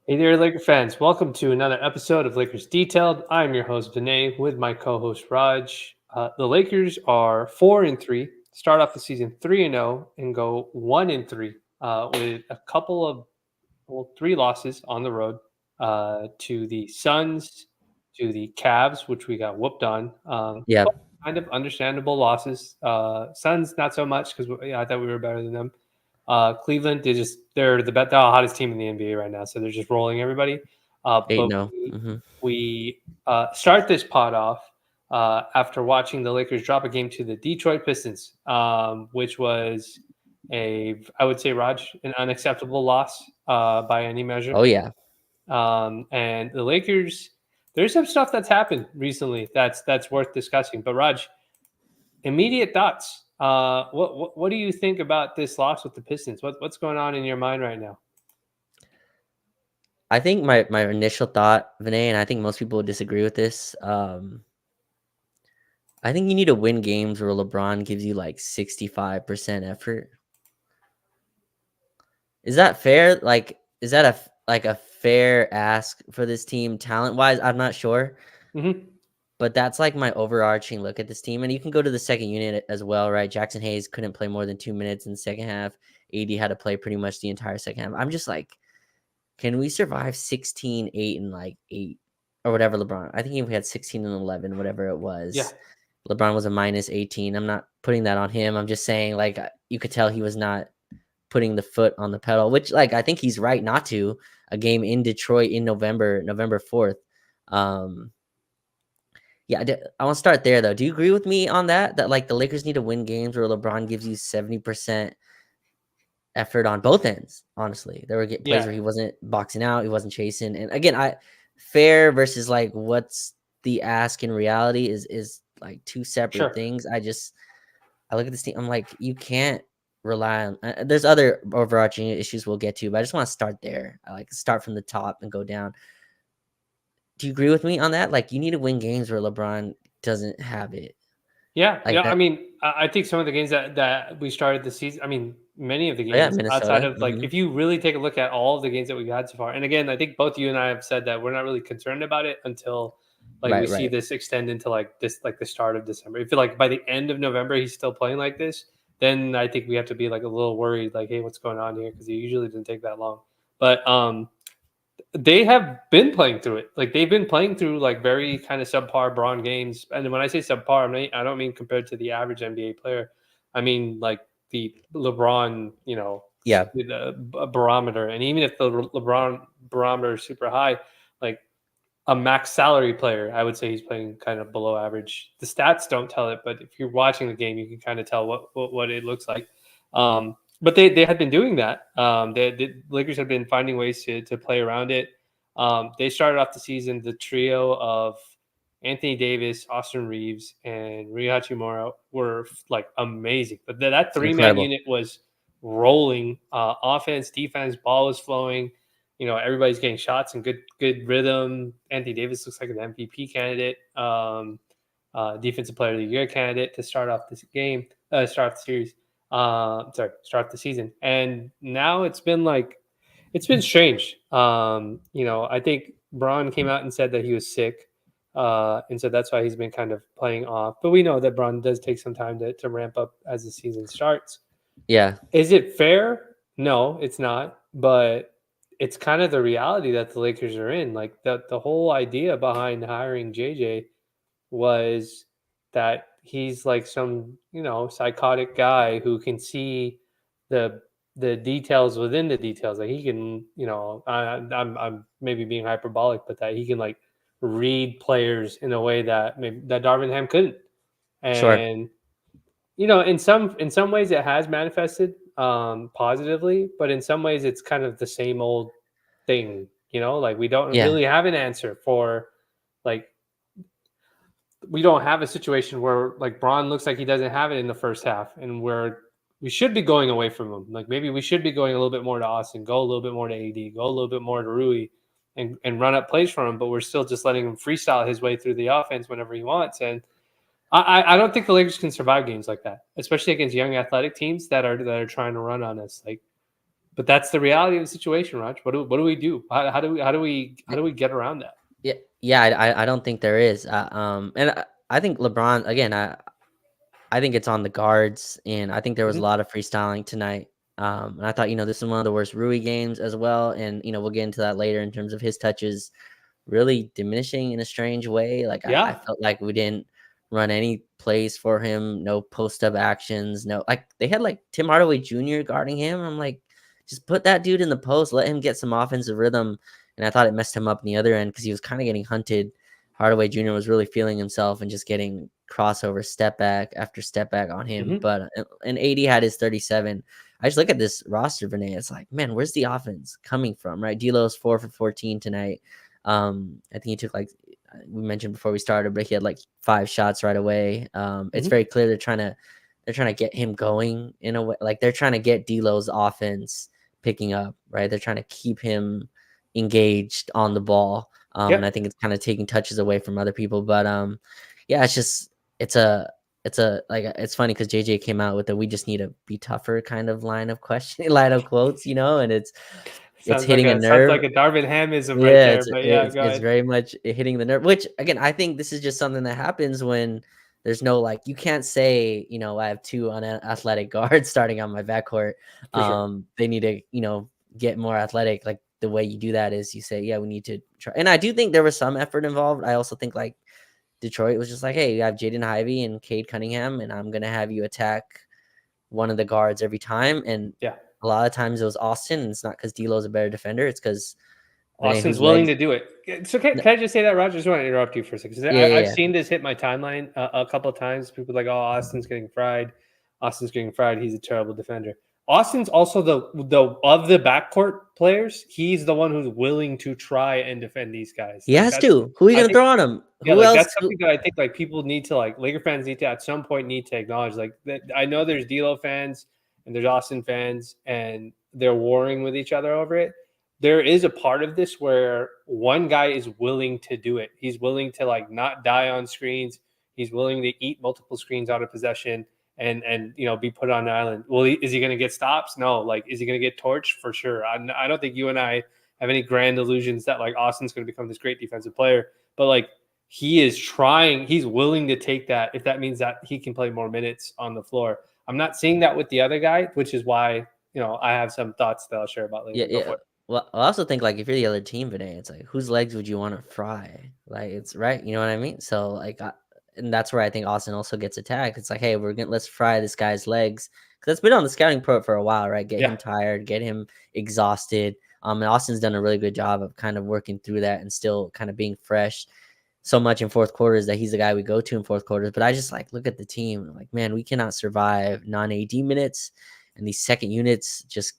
Hey there, Laker fans. Welcome to another episode of Lakers Detailed. I'm your host, Vinay, with my co host, Raj. The Lakers are 4-3, start off the season 3-0, and go 1-3 with a couple of, three losses on the road to the Suns, to the Cavs, which we got whooped on. Yeah, But kind of understandable losses. Suns, not so much because I thought we were better than them. Cleveland, they're the hottest team in the NBA right now, so they're just rolling everybody. eight But no. we, Mm-hmm. we start this pod off after watching the Lakers drop a game to the Detroit Pistons, which was I would say, Raj, an unacceptable loss by any measure. Oh yeah. And the Lakers, there's some stuff that's happened recently that's worth discussing. But Raj, immediate thoughts. What do you think about this loss with the Pistons? What's going on in your mind right now? I think my initial thought, Vinay, and I think most people would disagree with this. I think you need to win games where LeBron gives you like 65% effort. Is that fair? Like, is that a fair ask for this team talent wise? I'm not sure, Hmm. but that's like my overarching look at this team. And you can go to the second unit as well, right? Jackson Hayes couldn't play more than 2 minutes in the second half. AD had to play pretty much the entire second half. I'm just like, can we survive 16, 8, and like 8 or whatever LeBron? I think if we had 16 and 11, whatever it Yeah, was, LeBron was a minus 18. I'm not putting that on him. I'm just saying, like, you could tell he was not putting the foot on the pedal, which, like, I think he's right not to. A game in Detroit in November 4th. Um, yeah, I want to start there, though. Do you agree with me on that? That, like, the Lakers need to win games where LeBron gives you 70% effort on both ends. Honestly, there were plays yeah, where he wasn't boxing out, he wasn't chasing, and again, I fair versus like what's the ask in reality is like two separate sure. things. I look at this team, I'm like, you can't rely on. There's other overarching issues we'll get to, but I just want to start there. I like start from the top and go down. Do you agree with me on that? Like, you need to win games where LeBron doesn't have it, Yeah, like yeah. I that. mean, I think some of the games that we started the season. I mean, many of the Oh yeah, games outside Minnesota. of like, if you really take a look at all of the games that we've had so far, and again, I think both you and I have said that we're not really concerned about it until like we Right, see right. this extend into like the start of December. If like by the end of November he's still playing like this, then I think we have to be like a little worried, like, hey, what's going on here? Because it usually doesn't take that long. But they have been playing through it. Like they've been playing through like very kind of subpar Braun games. And when I say subpar, I don't mean compared to the average NBA player. I mean like the LeBron, Yeah, barometer. And even if the LeBron barometer is super high, like a max salary player, I would say he's playing kind of below average. The stats don't tell it, but if you're watching the game, you can kind of tell what it looks like. But they had been doing that. The Lakers have been finding ways to play around it. They started off the season the trio of Anthony Davis, Austin Reeves, and Rui Hachimura were like amazing. But that it's 3-man incredible. unit was rolling. Offense, defense, ball was flowing. Everybody's getting shots and good rhythm. Anthony Davis looks like an MVP candidate, defensive player of the year candidate to start off this game, start off the series. Start the season. And now it's been strange. I think Braun came out and said that he was sick, and so that's why he's been kind of playing off. But we know that Braun does take some time to ramp up as the season starts. Yeah, Is it fair? No, it's not. But it's kind of the reality that the Lakers are in. Like the whole idea behind hiring JJ was that he's like some, psychotic guy who can see the the details within the details. Like he can, I'm maybe being hyperbolic, but that he can like read players in a way that maybe that Darvin Ham couldn't. sure. And in some ways it has manifested positively, but in some ways it's kind of the same old thing. Like we don't Yeah, really have an answer for like we don't have a situation where like Braun looks like he doesn't have it in the first half, and where we should be going away from him. Like maybe we should be going a little bit more to Austin, go a little bit more to AD, go a little bit more to Rui, and run up plays from him. But we're still just letting him freestyle his way through the offense whenever he wants. And I don't think the Lakers can survive games like that, especially against young athletic teams that are trying to run on us. Like But that's the reality of the situation, Raj. What do we do? How do we get around that? Yeah, I don't think there is. And I think LeBron again. I think it's on the guards, and I think there was a Mhm. lot of freestyling tonight. And I thought, this is one of the worst Rui games as well. And we'll get into that later in terms of his touches really diminishing in a strange way. Like I Yeah. felt like we didn't run any plays for him, no post up actions, no like they had like Tim Hardaway Jr. guarding him. I'm like, just put that dude in the post, let him get some offensive rhythm. And I thought it messed him up in the other end because he was kind of getting hunted. Hardaway Jr. was really feeling himself and just getting crossover step back after step back on him. Mhm. But and AD had his 37. I just look at this roster, Vinay. It's like, man, where's the offense coming from? Right, D'Lo's 4 for 14 tonight. I think he took like we mentioned before we started, but he had like 5 shots right away. It's Mhm. very clear they're trying to get him going in a way, like they're trying to get D'Lo's offense picking up, right? They're trying to keep him engaged on the ball. And I Yep. think it's kind of taking touches away from other people. But yeah, it's a like it's funny because JJ came out with a "we just need to be tougher" kind of line of quotes, and it's Sounds like hitting a a sounds nerve. like a Darvin Hamism right Yeah, there. it's But yeah, it's go it's ahead. very much hitting the nerve, which again, I think this is just something that happens when there's no like you can't say, I have 2 unathletic guards starting on my backcourt. For sure. They need to, get more athletic. Like the way you do that is you say, yeah, we need to try. And I do think there was some effort involved. I also think like Detroit was just like, hey, you have Jaden Ivey and Cade Cunningham, and I'm gonna have you attack one of the guards every time. And Yeah. a lot of times it was Austin, and it's not because D'Lo's a better defender, it's because Vinay, Austin's whose willing legs. to do it. So can, No, can I just say that, Roger? I just want to interrupt you for a second. 'Cause yeah, yeah, I've yeah. seen this hit my timeline a couple of times. People are like, "Oh, Austin's getting fried. Austin's getting fried. He's a terrible defender." Austin's also the of the backcourt players. He's the one who's willing to try and defend these guys. He Like has that's to. Who are you I gonna think throw on him? yeah, Who like else? that's something that I think like people need to like Laker fans need to at some point need to acknowledge. Like that I know there's D'Lo fans and there's Austin fans and they're warring with each other over it. There is a part of this where one guy is willing to do it. He's willing to like not die on screens. He's willing to eat multiple screens out of possession and be put on an island. Well, is he going to get stops? No. Like, is he going to get torched? For sure. I don't think you and I have any grand illusions that like Austin's going to become this great defensive player. But like he is trying, he's willing to take that if that means that he can play more minutes on the floor. I'm not seeing that with the other guy, which is why I have some thoughts that I'll share about Yeah, later. Go yeah. for it. Well, I also think like if you're the other team today, it's like whose legs would you want to fry? Like it's right, you know what I mean? So like, and that's where I think Austin also gets attacked. It's like, hey, let's fry this guy's legs because that's been on the scouting report for a while, right? Get Yeah. him tired, get him exhausted. And Austin's done a really good job of kind of working through that and still kind of being fresh. So much in fourth quarters that he's the guy we go to in fourth quarters. But I just like look at the team and I'm like, man, we cannot survive non-AD minutes, and these second units just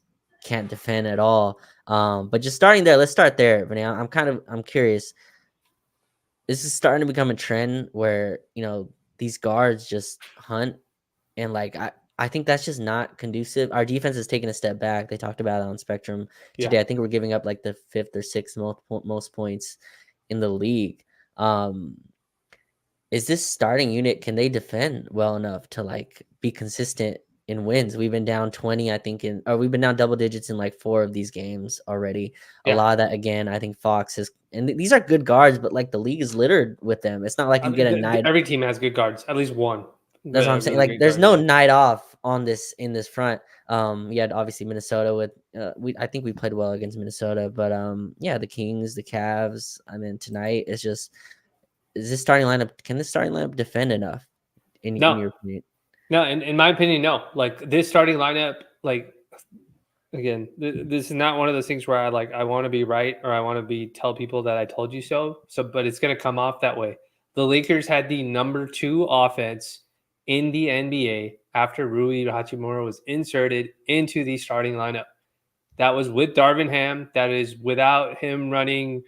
can't defend at all. But just starting there, let's start there. Vinay. I'm curious. This is starting to become a trend where these guards just hunt, and like I think that's just not conducive. Our defense is taking a step back. They talked about it on Spectrum Yeah. today. I think we're giving up like the 5th or 6th most points in the league. Um, is this starting unit, can they defend well enough to like be consistent in wins? We've been down 20, I think, or we've been down double digits in like 4 of these games already. A Yeah. lot of that again, I think Fox is, and these are good guards, but like the league is littered with them. It's not like I you get mean, a night. every team has good guards, at least one. That's what I'm saying. Really Like good there's guard. no Yeah. night off on this in this front. We had obviously Minnesota with I think we played well against Minnesota, but yeah, the Kings, the Cavs. I mean, tonight it's just, can this starting lineup defend enough in No, your opinion? no. In my opinion, no. Like this starting lineup, like again, this is not one of those things where I want to be right or I want to be tell people that I told you so. So, but it's going to come off that way. The Lakers had the number 2 offense in the NBA after Rui Hachimura was inserted into the starting lineup. That was with Darvin Ham. That is without him running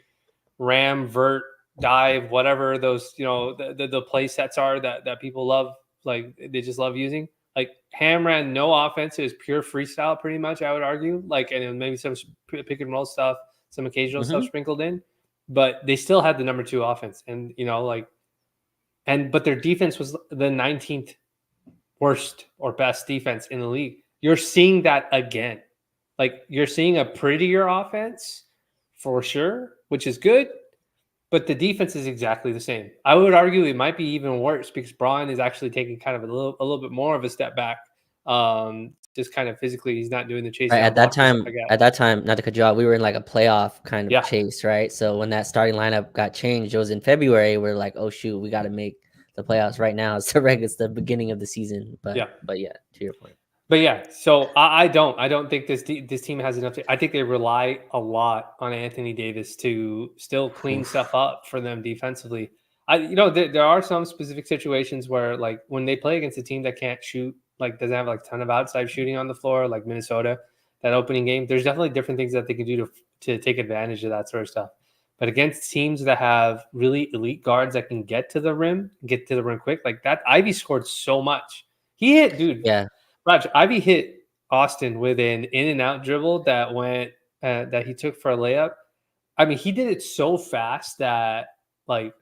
ram, vert, dive, whatever those the play sets are that people love. Like they just love using. Like Ham ran no offense. It was pure freestyle, pretty much. I would argue. Like and then maybe some pick and roll stuff, some occasional stuff Mhm. sprinkled in, but they still had the number 2 offense. And but their defense was the 19th worst or best defense in the league. You're seeing that again. Like you're seeing a prettier offense for sure, which is good. But the defense is exactly the same. I would argue it might be even worse because Braun is actually taking kind of a little bit more of a step back. Just kind of physically, he's not doing the chasing Right, down blocks and stuff like at that. that time, not to cut you off, we were in like a playoff kind of Yeah, chase, right? So when that starting lineup got changed, it was in February. We're like, oh shoot, we got to make the playoffs right now. It's the beginning of the season, yeah. but yeah, to your point. But yeah, so I don't think this team has enough. I think they rely a lot on Anthony Davis to still clean stuff Oof. up for them defensively. There are some specific situations where like when they play against a team that can't shoot, like doesn't have like a ton of outside shooting on the floor, like Minnesota, that opening game. There's definitely different things that they can do to take advantage of that sort of stuff. But against teams that have really elite guards that can get to the rim quick, like that, Ivy scored so much. He hit, dude. Yeah, Raj, Ivy hit Austin with an in and out dribble that he took for a layup. I mean, he did it so fast that like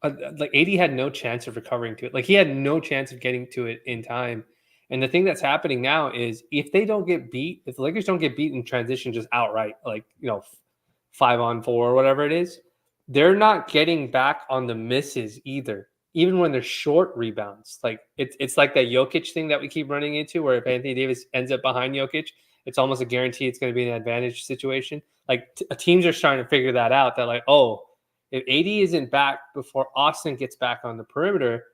AD had no chance of recovering to it. Like he had no chance of getting to it in time. And the thing that's happening now is if the Lakers don't get beat in transition just outright, like 5-on-4 or whatever it is, they're not getting back on the misses either. Even when they're short rebounds, like it's like that Jokic thing that we keep running into, where if Anthony Davis ends up behind Jokic, it's almost a guarantee it's going to be an advantage situation. Like teams are starting to figure that out. That like, oh, if AD isn't back before Austin gets back on the perimeter,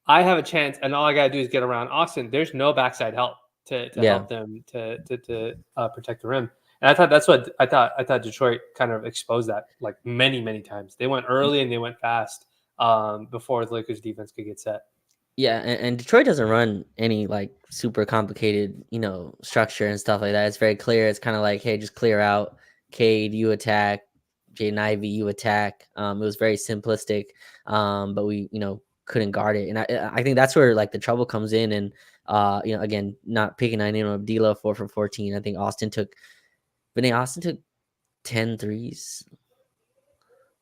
I have a chance, and all I gotta do is get around Austin. There's no backside help to yeah. help them to protect the rim. And I thought that's what I thought. I thought Detroit kind of exposed that like many times. They went early and they went fast before the Lakers defense could get set. Yeah, and Detroit doesn't run any like super complicated, structure and stuff like that. It's very clear. It's kind of like, hey, just clear out. Cade, you attack. Jaden Ivey, you attack. It was very simplistic, but we, couldn't guard it. And I think that's where like the trouble comes in. And again, not picking on anyone of D'Lo 4 for 14. I think Austin took 10 threes.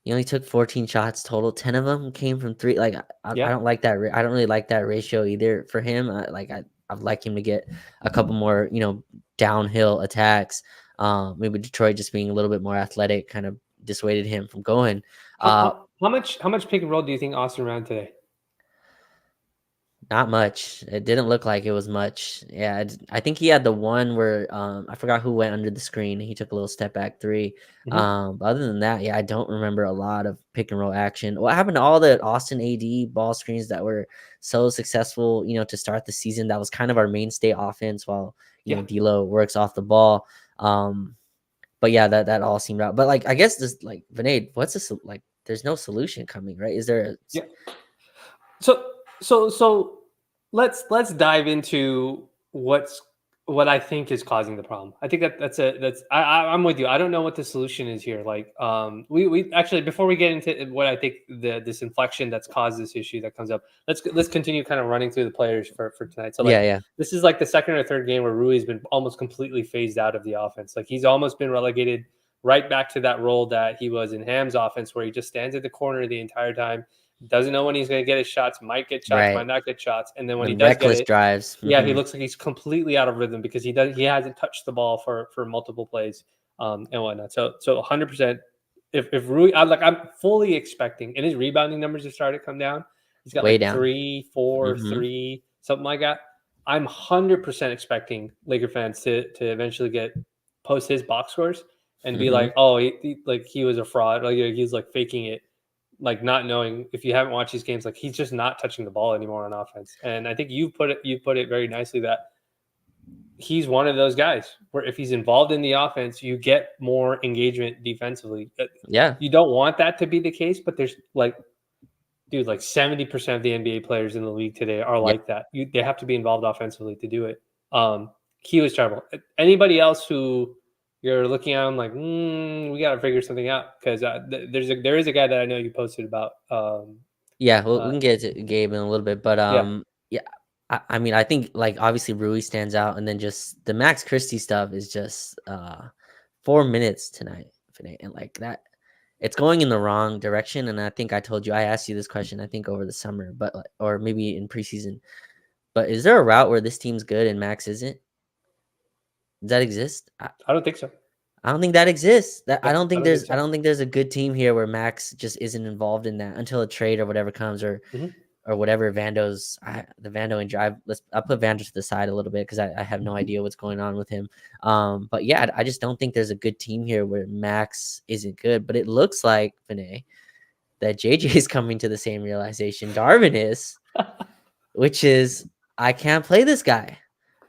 He only took 14 shots total. 10 of them came from three. Like I Yeah, don't like that. I don't really like that ratio either for him. I'd like him to get a couple more, downhill attacks. Maybe Detroit just being a little bit more athletic kind of dissuaded him from going. how much pick and roll do you think Austin ran today? Not much. It didn't look like it was much. Yeah, I think he had the one where I forgot who went under the screen. He took a little step back three. Mm-hmm. But other than that, yeah, I don't remember a lot of pick and roll action. What happened to all the Austin AD ball screens that were so successful? To start the season, that was kind of our mainstay offense while Yeah. D'Lo works off the ball. But yeah, that all seemed out. But like, I guess this like Vinay, what's this like? There's no solution coming, right? Is there? Yeah. So let's dive into what I think is causing the problem. I think I'm with you. I don't know what the solution is here. Like we actually, before we get into what I think this inflection that's caused this issue that comes up, let's continue kind of running through the players for tonight. So like Yeah. this is like the second or third game where Rui's been almost completely phased out of the offense. Like he's almost been relegated right back to that role that he was in Ham's offense, where he just stands at the corner the entire time, doesn't know when he's going to get his shots, might get shots, Right. might not get shots, and then when he And does get reckless it, drives. yeah, he Mhm. looks like he's completely out of rhythm because he hasn't touched the ball for multiple plays and whatnot. So 100%. If Rui, I'm fully expecting, and his rebounding numbers have started to come down. He's got Way like down. 3, 4, Mhm. 3, something like that. I'm 100% expecting Laker fans to eventually post his box scores and be Mhm. like, oh, he was a fraud, like he's like faking it, like not knowing. If you haven't watched these games, like he's just not touching the ball anymore on offense. And I think you put it very nicely that he's one of those guys where if he's involved in the offense, you get more engagement defensively. Yeah. You don't want that to be the case, but there's like, dude, like 70% of the NBA players in the league today are Yeah. like that. They have to be involved offensively to do it. He was terrible. Anybody else who you're looking at, I'm like, we got to figure something out because there is a guy that I know you posted about. Yeah. Well, Uh, we can get to Gabe in a little bit, but yeah, yeah. I mean, I think like obviously Rui stands out, and then just the Max Christie stuff is just 4 minutes tonight, and like that, it's going in the wrong direction. And I think I told you, I asked you this question, I think over the summer, but like, or maybe in preseason. But is there a route where this team's good and Max isn't? Does that exist? I don't think so. I don't think that exists. That Yeah, I don't think there's so. I don't think there's a good team here where Max just isn't involved in that until a trade or whatever comes Mhm. or whatever the Vando injury. I'll put Vando to the side a little bit because I have no idea what's going on with him. But yeah, I just don't think there's a good team here where Max isn't good. But it looks like Vinay that JJ is coming to the same realization Darvin is, which is I can't play this guy.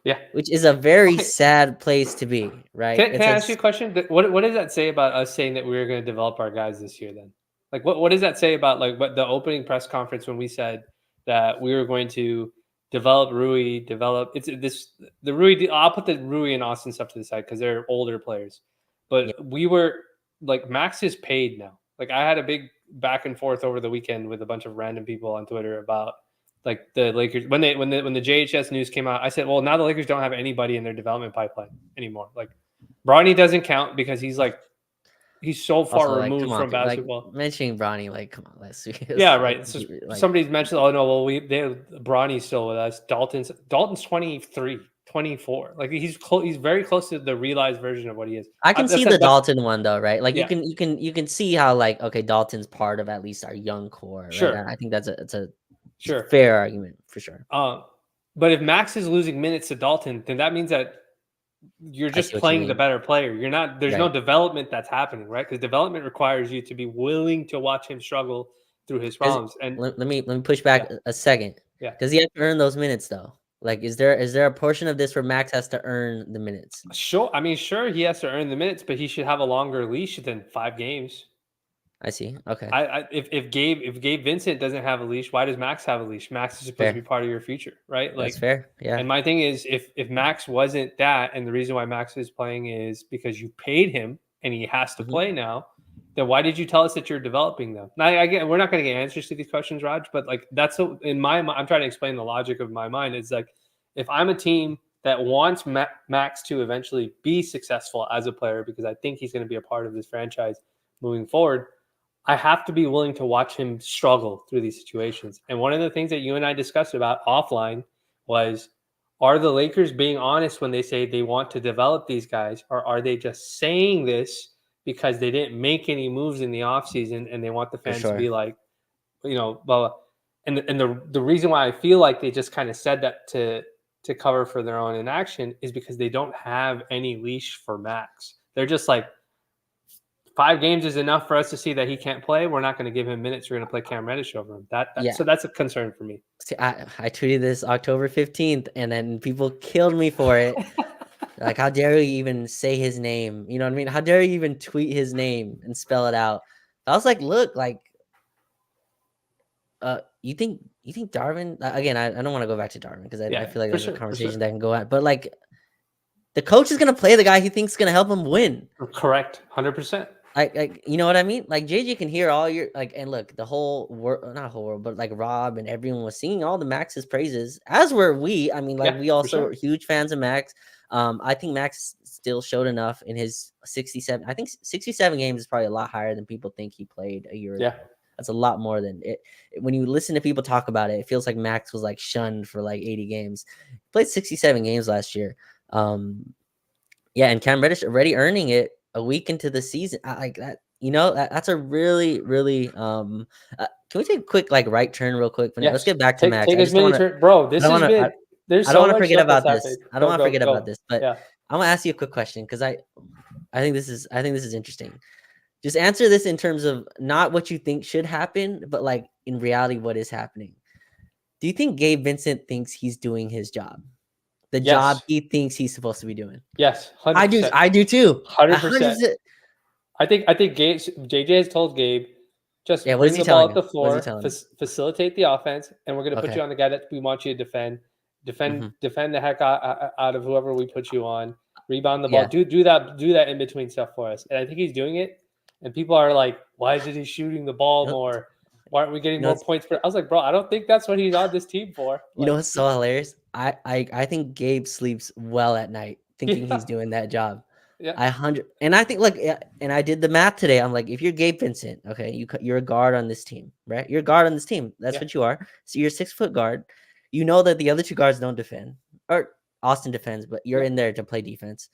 Yeah. Which is a very Okay. sad place to be, right? Can I ask you a question? What does that say about us saying that we were going to develop our guys this year? Then, like, what does that say about like what the opening press conference when we said that we were going to develop Rui, the Rui. I'll put the Rui and Austin stuff to the side because they're older players, but Yeah. we were like Max is paid now. Like I had a big back and forth over the weekend with a bunch of random people on Twitter about like the Lakers when the JHS news came out. I said, well, now the Lakers don't have anybody in their development pipeline anymore. Like Bronny doesn't count because he's so far Also, like, come removed on, from like basketball. mentioning Bronny, like, come on, let's see. Yeah, right. It's just Like, somebody's mentioned, oh no, well Bronny's still with us. Dalton's 23, 24. Like he's he's very close to the realized version of what he is. I can see the Dalton one though, right? Like Yeah. you can see how like okay, Dalton's part of at least our young core, right? Sure. I think that's a Sure. fair argument for sure. But if Max is losing minutes to Dalton, then that means that you're I see just what you playing the mean. better player. You're not. There's no Right. development that's happening, right? Because development requires you to be willing to watch him struggle through his problems. And Let me push back yeah, a second. yeah. Does he have to earn those minutes though? Like, is there a portion of this where Max has to earn the minutes? Sure. I mean, sure, he has to earn the minutes, but he should have a longer leash than 5 games. I see. Okay. If Gabe Vincent doesn't have a leash, why does Max have a leash? Max is supposed Fair. to be part of your future, right? Like That's fair. Yeah. And my thing is, if Max wasn't that, and the reason why Max is playing is because you paid him and he has to play now, then why did you tell us that you're developing them? Now, again, we're not going to get answers to these questions, Raj, but like that's in my mind. I'm trying to explain the logic of my mind. It's like if I'm a team that wants Max to eventually be successful as a player, because I think he's going to be a part of this franchise moving forward, I have to be willing to watch him struggle through these situations. And one of the things that you and I discussed about offline was, are the Lakers being honest when they say they want to develop these guys, or are they just saying this because they didn't make any moves in the offseason and they want the fans to be like, blah, blah. And the reason why I feel like they just kind of said that to cover for their own inaction is because they don't have any leash for Max. They're just like, 5 games is enough for us to see that he can't play. We're not going to give him minutes. We're going to play Cam Reddish over him. So that's a concern for me. See, I tweeted this October 15th, and then people killed me for it. Like, how dare you even say his name? You know what I mean? How dare you even tweet his name and spell it out? I was like, look, like, you think Darvin? Again, I don't want to go back to Darvin because I feel like there's a conversation that can go on. But like, the coach is gonna play the guy he thinks is gonna help him win. Correct, 100%. Like, you know what I mean? Like JJ can hear all your and look, the whole world, not whole world, but like Rob and everyone was singing all the Max's praises, as were we. I mean, like we also were huge fans of Max. I think Max still showed enough in his 67. I think 67 games is probably a lot higher than people think he played a year ago. That's a lot more than it. When you listen to people talk about it, it feels like Max was like shunned for like 80 games. He played 67 games last year. And Cam Reddish already earning it a week into the season. I like that. That's a really, really. Can we take a quick like right turn real quick? Let's get back to Max. Take as many turns, bro. This is good. I don't want to forget about this. I don't want to forget about this, but I want to ask you a quick question because I think this is interesting. Just answer this in terms of not what you think should happen, but like in reality, what is happening. Do you think Gabe Vincent thinks he's doing his job? The job he thinks he's supposed to be doing. Yes, 100%. I do too. 100%. I think JJ has told Gabe, just bring the ball up the floor, facilitate the offense, and we're going to put you on the guy that we want you to defend the heck out of whoever we put you on. Rebound the ball. Do that in between stuff for us. And I think he's doing it. And people are like, why isn't he shooting the ball more? Why aren't we getting more points? I was like, bro, I don't think that's what he's on this team for. You know what's so hilarious? I think Gabe sleeps well at night thinking he's doing that job. And I think and I did the math today. I'm like, if you're Gabe Vincent, okay, you're a guard on this team, right? You're a guard on this team. That's what you are. So you're a 6-foot guard. You know that the other 2 guards don't defend. Or Austin defends, but you're Yeah. in there to play defense.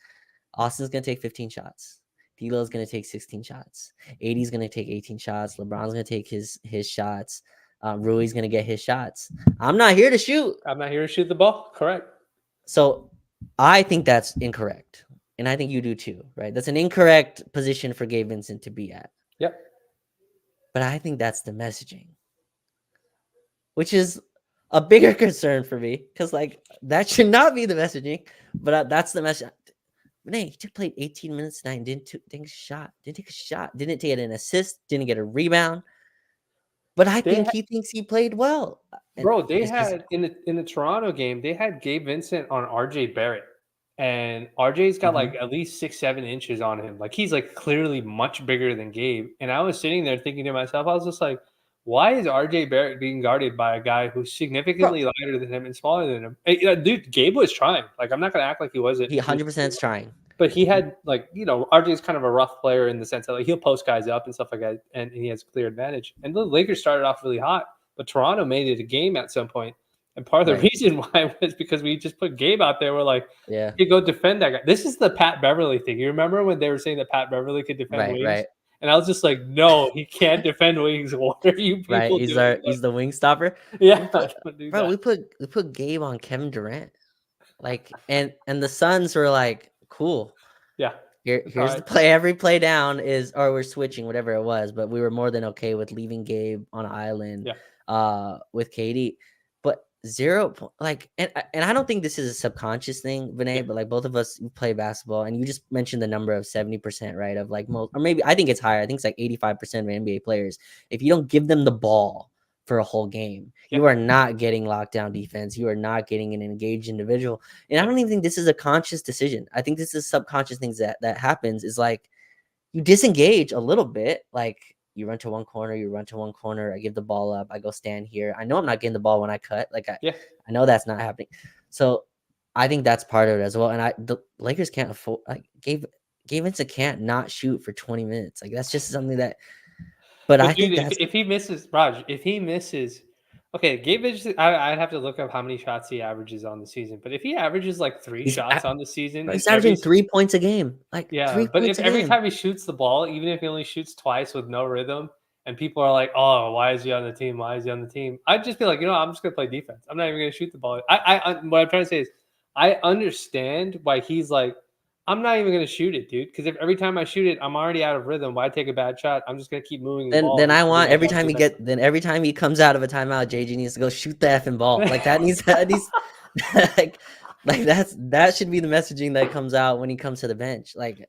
Austin's gonna take 15 shots. D'Lo's gonna take 16 shots. AD's gonna take 18 shots. LeBron's gonna take his shots. Rui's gonna get his shots. I'm not here to shoot. I'm not here to shoot the ball. Correct. So I think that's incorrect. And I think you do too, right? That's an incorrect position for Gabe Vincent to be at. Yep. But I think that's the messaging, which is a bigger concern for me because, like, that should not be the messaging. But that's the message. Renee, he just played 18 minutes tonight and didn't take a shot. Didn't take an assist. Didn't get a rebound. But I think he thinks he played well. Bro, they had in the Toronto game, they had Gabe Vincent on RJ Barrett. And RJ's got like at least 6-7 inches on him. Like he's like clearly much bigger than Gabe. And I was sitting there thinking to myself, I was just like, why is RJ Barrett being guarded by a guy who's significantly lighter than him and smaller than him? Hey, dude, Gabe was trying. Like I'm not gonna act like he wasn't. He 100% is trying. But he had like, RJ's kind of a rough player in the sense that like he'll post guys up and stuff like that, and he has a clear advantage. And the Lakers started off really hot, but Toronto made it a game at some point. And part of the reason why was because we just put Gabe out there. We're like, you go defend that guy. This is the Pat Beverly thing. You remember when they were saying that Pat Beverly could defend wings? Right. And I was just like, no, he can't defend wings. What are you people doing? He's the wing stopper. Yeah, we put Gabe on Kevin Durant, like, and the Suns were like, cool. Yeah. Here's the play. Every play down is, or we're switching, whatever it was. But we were more than okay with leaving Gabe on an island. With KD, but 0 like, and I don't think this is a subconscious thing, Vinay, but like both of us play basketball, and you just mentioned the number of 70%, right? Of like most, or maybe I think it's higher. I think it's like 85% of NBA players. If you don't give them the ball for a whole game, you are not getting lockdown defense. You are not getting an engaged individual. And I don't even think this is a conscious decision. I think this is subconscious things that happens is like you disengage a little bit. Like you run to one corner, I give the ball up, I go stand here. I know I'm not getting the ball when I cut. Like I know that's not happening. So I think that's part of it as well. And the Lakers can't afford, like Gabe Vincent can't not shoot for 20 minutes. Like that's just something that, but I think if he misses, Raj, okay, Gabe Vincent, I'd have to look up how many shots he averages on the season. But if he averages like 3 shots on the season, he's averaging 3 points a game. Like but if every time he shoots the ball, even if he only shoots twice with no rhythm, and people are like, "Oh, why is he on the team? Why is he on the team?" I'd just be like, I'm just gonna play defense. I'm not even gonna shoot the ball. I what I'm trying to say is, I understand why he's like, I'm not even going to shoot it, dude. Because if every time I shoot it, I'm already out of rhythm. Why take a bad shot? I'm just going to keep moving the ball. Then I want every time he comes out of a timeout, JG needs to go shoot the effing ball. Like that needs like that should be the messaging that comes out when he comes to the bench. Like,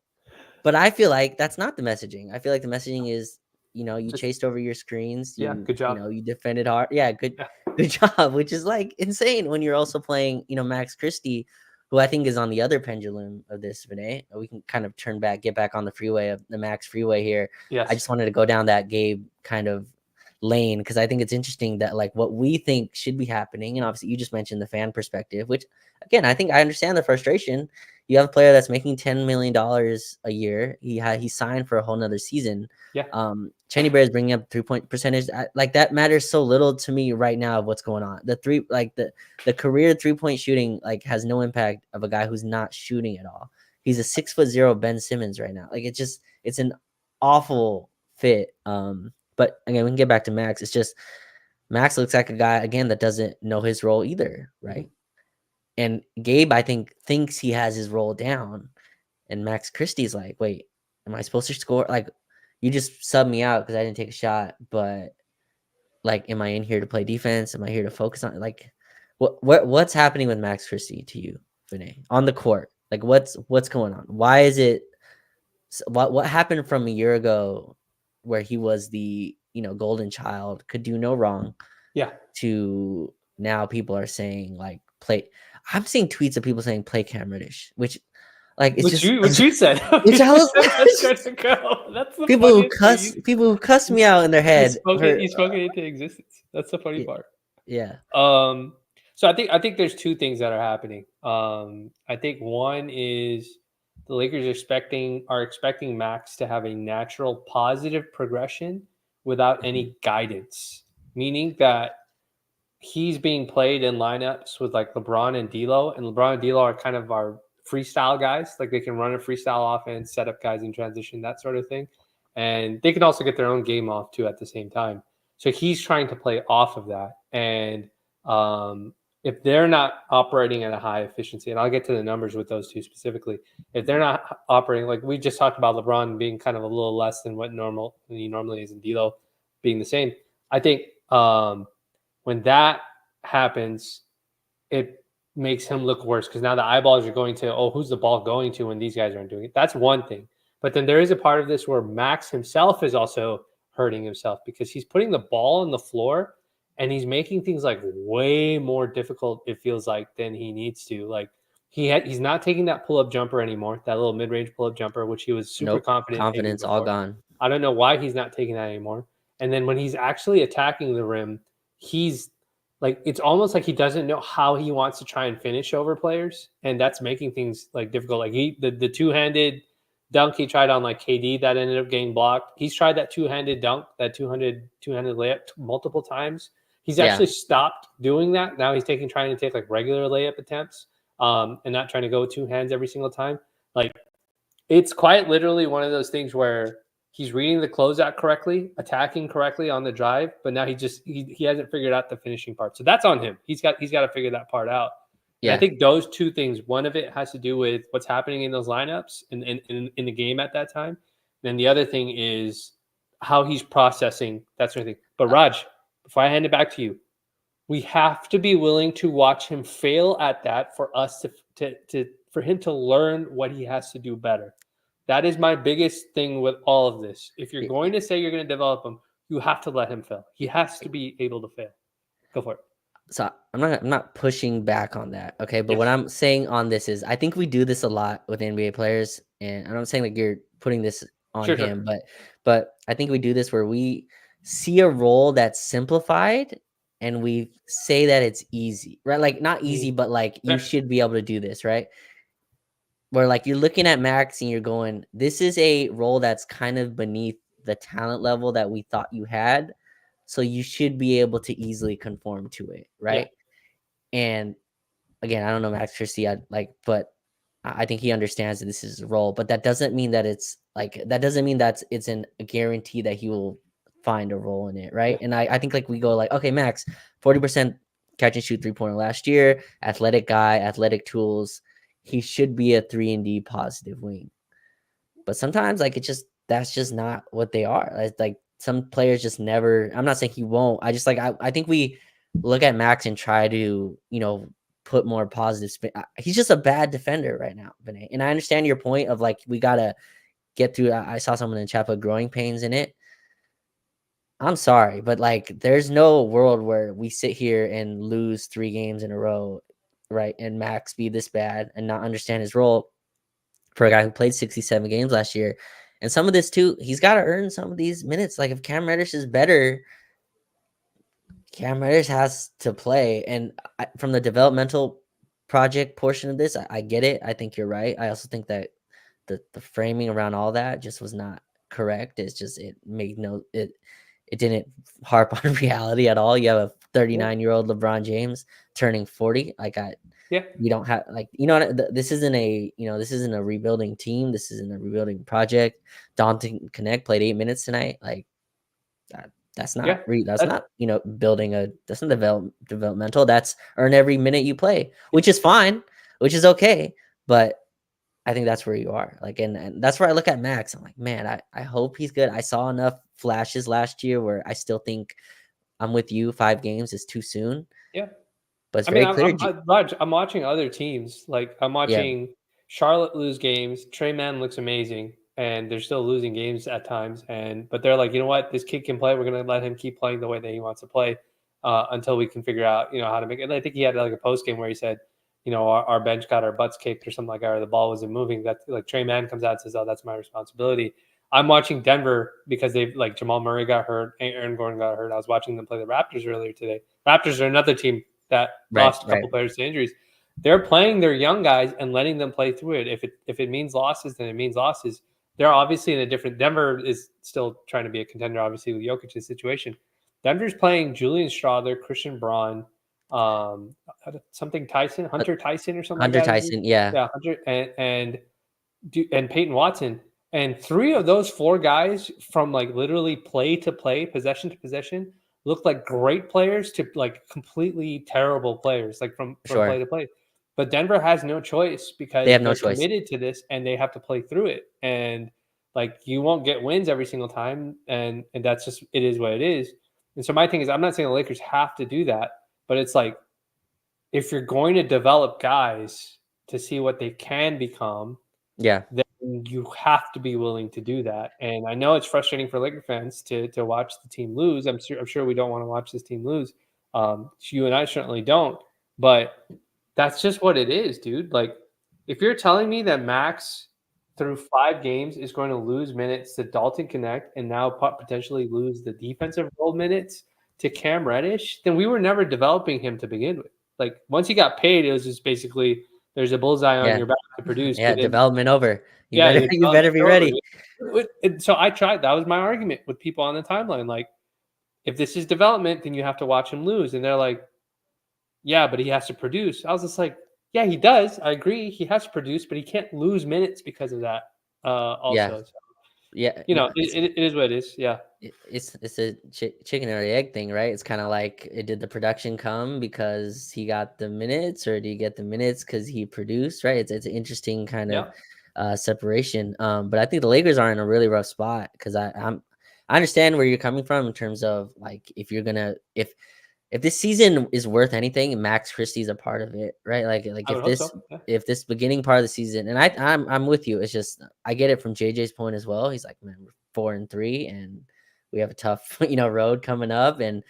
but I feel like that's not the messaging. I feel like the messaging is, you chased over your screens. Good job. You defended hard. Yeah, good job. Which is like insane when you're also playing, Max Christie, who I think is on the other pendulum of this, Vinay. We can kind of get back on the freeway of the Max freeway here. Yes. I just wanted to go down that Gabe kind of lane because I think it's interesting that like what we think should be happening, and obviously you just mentioned the fan perspective, which again I think I understand the frustration. You have a player that's making $10 million a year. He signed for a whole nother season. Yeah. Cheney Bear is bringing up 3-point percentage. Like that matters so little to me right now of what's going on. The career 3-point shooting like has no impact of a guy who's not shooting at all. He's a 6'0" Ben Simmons right now. Like it's an awful fit. But again, we can get back to Max. It's just Max looks like a guy again that doesn't know his role either, right? And Gabe, I think, thinks he has his role down. And Max Christie's like, wait, am I supposed to score? Like, you just subbed me out because I didn't take a shot. But, like, am I in here to play defense? Am I here to focus on, like, what's happening with Max Christie to you, Vinay, on the court? Like, what's going on? Why is it – what happened from a year ago where he was the, golden child, could do no wrong? Yeah. To now people are saying, like, play – I'm seeing tweets of people saying play Cam Reddish, which like it's what you said. Which I was that's the people who cuss me out in their head. You spoke it into existence. That's the funny part. Yeah. So I think there's two things that are happening. I think one is the Lakers are expecting Max to have a natural positive progression without any guidance, meaning that he's being played in lineups with like LeBron and D'Lo, and LeBron and D'Lo are kind of our freestyle guys. Like they can run a freestyle offense, set up guys in transition, that sort of thing, and they can also get their own game off too at the same time. So he's trying to play off of that, and if they're not operating at a high efficiency, and I'll get to the numbers with those two specifically, if they're not operating like we just talked about, LeBron being kind of a little less than what he normally is, and D'Lo being the same, I think. When that happens, it makes him look worse because now the eyeballs are going to, oh, who's the ball going to when these guys aren't doing it? That's one thing. But then there is a part of this where Max himself is also hurting himself because he's putting the ball on the floor and he's making things like way more difficult, it feels like, than he needs to. Like he's not taking that pull-up jumper anymore, that little mid-range pull-up jumper, which he was super Nope. confident taking Confidence all before. gone. I don't know why he's not taking that anymore. And then when he's actually attacking the rim, he's like, it's almost like he doesn't know how he wants to try and finish over players, and that's making things like difficult. Like the two-handed dunk he tried on like KD that ended up getting blocked. He's tried that two-handed dunk, that two-handed layup multiple times. He's actually stopped doing that. Now he's trying to take like regular layup attempts, and not trying to go with two hands every single time. Like it's quite literally one of those things where he's reading the closeout correctly, attacking correctly on the drive, but now he hasn't figured out the finishing part. So that's on him. He's got to figure that part out. Yeah. And I think those two things, one of it has to do with what's happening in those lineups in the game at that time. Then the other thing is how he's processing that sort of thing. But Raj, before I hand it back to you, we have to be willing to watch him fail at that for us for him to learn what he has to do better. That is my biggest thing with all of this. If you're going to say you're going to develop him, you have to let him fail. He has to be able to fail. Go for it. So I'm not pushing back on that, okay? But what I'm saying on this is I think we do this a lot with NBA players, and I'm not saying like you're putting this on him, but I think we do this where we see a role that's simplified and we say that it's easy, right? Like not easy, but like you should be able to do this, right? Where like you're looking at Max and you're going, this is a role that's kind of beneath the talent level that we thought you had. So you should be able to easily conform to it, right? Yeah. And again, I don't know Max Christie, but I think he understands that this is his role. But that doesn't mean that it's a guarantee that he will find a role in it, right? Yeah. And I think like we go like, okay, Max, 40% catch and shoot 3-pointer last year, athletic guy, athletic tools. He should be a 3-and-D positive wing. But sometimes like that's just not what they are. Like some players just never, I'm not saying he won't. I just like I think we look at Max and try to, put more positive spin. He's just a bad defender right now, Vinay. And I understand your point of like we gotta get through. I saw someone in chat put growing pains in it. I'm sorry, but like there's no world where we sit here and lose 3 games in a row, right? And Max be this bad and not understand his role for a guy who played 67 games last year. And some of this too, he's got to earn some of these minutes. Like if Cam Reddish is better, Cam Reddish has to play. And from the developmental project portion of this, I get it. I think you're right. I also think that the framing around all that just was not correct. It's just, it didn't harp on reality at all. You have a 39-year-old LeBron James turning 40. We don't have this isn't a rebuilding team. This isn't a rebuilding project. Dalton Connect played 8 minutes tonight. Like that's not building that's not developmental. That's earn every minute you play, which is fine, which is okay. But I think that's where you are. Like, and that's where I look at Max. I'm like, man, I hope he's good. I saw enough flashes last year where I still think I'm with you. 5 games is too soon. Yeah. But it's very clear. I'm watching other teams. Like I'm watching Charlotte lose games. Trey Mann looks amazing, and they're still losing games at times. But they're like, you know what? This kid can play. We're going to let him keep playing the way that he wants to play until we can figure out, how to make it. And I think he had like a post game where he said, our bench got our butts kicked or something like that, or the ball wasn't moving. That's like Trey Mann comes out and says, "Oh, that's my responsibility." I'm watching Denver because they've like Jamal Murray got hurt, Aaron Gordon got hurt. I was watching them play the Raptors earlier today. Raptors are another team that lost a couple players to injuries. They're playing their young guys and letting them play through it. If it means losses, then it means losses. They're obviously in a different. Denver is still trying to be a contender, obviously with Jokic's situation. Denver's playing Julian Strawther, Christian Braun, something Tyson, Uh, Hunter Tyson or something like Hunter that. Is Tyson, yeah, Yeah, Hunter and Peyton Watson. And three of those four guys from like literally play to play, possession to possession, look like great players to like completely terrible players, like from play sure. to play. But Denver has no choice They because have no they're choice. committed to this and they have to play through it. And like you won't get wins every single time, and that's just it is what it is. And so my thing is, I'm not saying the Lakers have to do that, but it's like if you're going to develop guys to see what they can become, Yeah, then you have to be willing to do that. And I know it's frustrating for Laker fans to watch the team lose. I'm sure we don't want to watch this team lose. You and I certainly don't, but that's just what it is, dude. Like, if you're telling me that Max through 5 games is going to lose minutes to Dalton Connect and now potentially lose the defensive role minutes to Cam Reddish, then we were never developing him to begin with. Like, once he got paid, it was just basically there's a bullseye on yeah, your back to produce. yeah. But then Development over. You yeah, better the you better development's be over. ready. And so I tried. That was my argument with people on the timeline. Like, if this is development, then you have to watch him lose. And they're like, yeah, but he has to produce. I was just like, yeah, he does. I agree. He has to produce, but he can't lose minutes because of that. Yeah, Also, so, yeah. No, it is what it is. Yeah. it's a chicken or the egg thing, right? It's kind of like, did the production come because he got the minutes, or do you get the minutes because he produced? Right? It's an interesting kind of Yeah. separation. But I think the Lakers are in a really rough spot because I understand where you're coming from in terms of like if you're gonna if this season is worth anything, Max Christie's a part of it, right? Like I would hope so. Yeah. if this beginning part of the season, and I'm with you. It's just I get it from JJ's point as well. He's like, man, we're 4-3, and we have a tough road coming up. And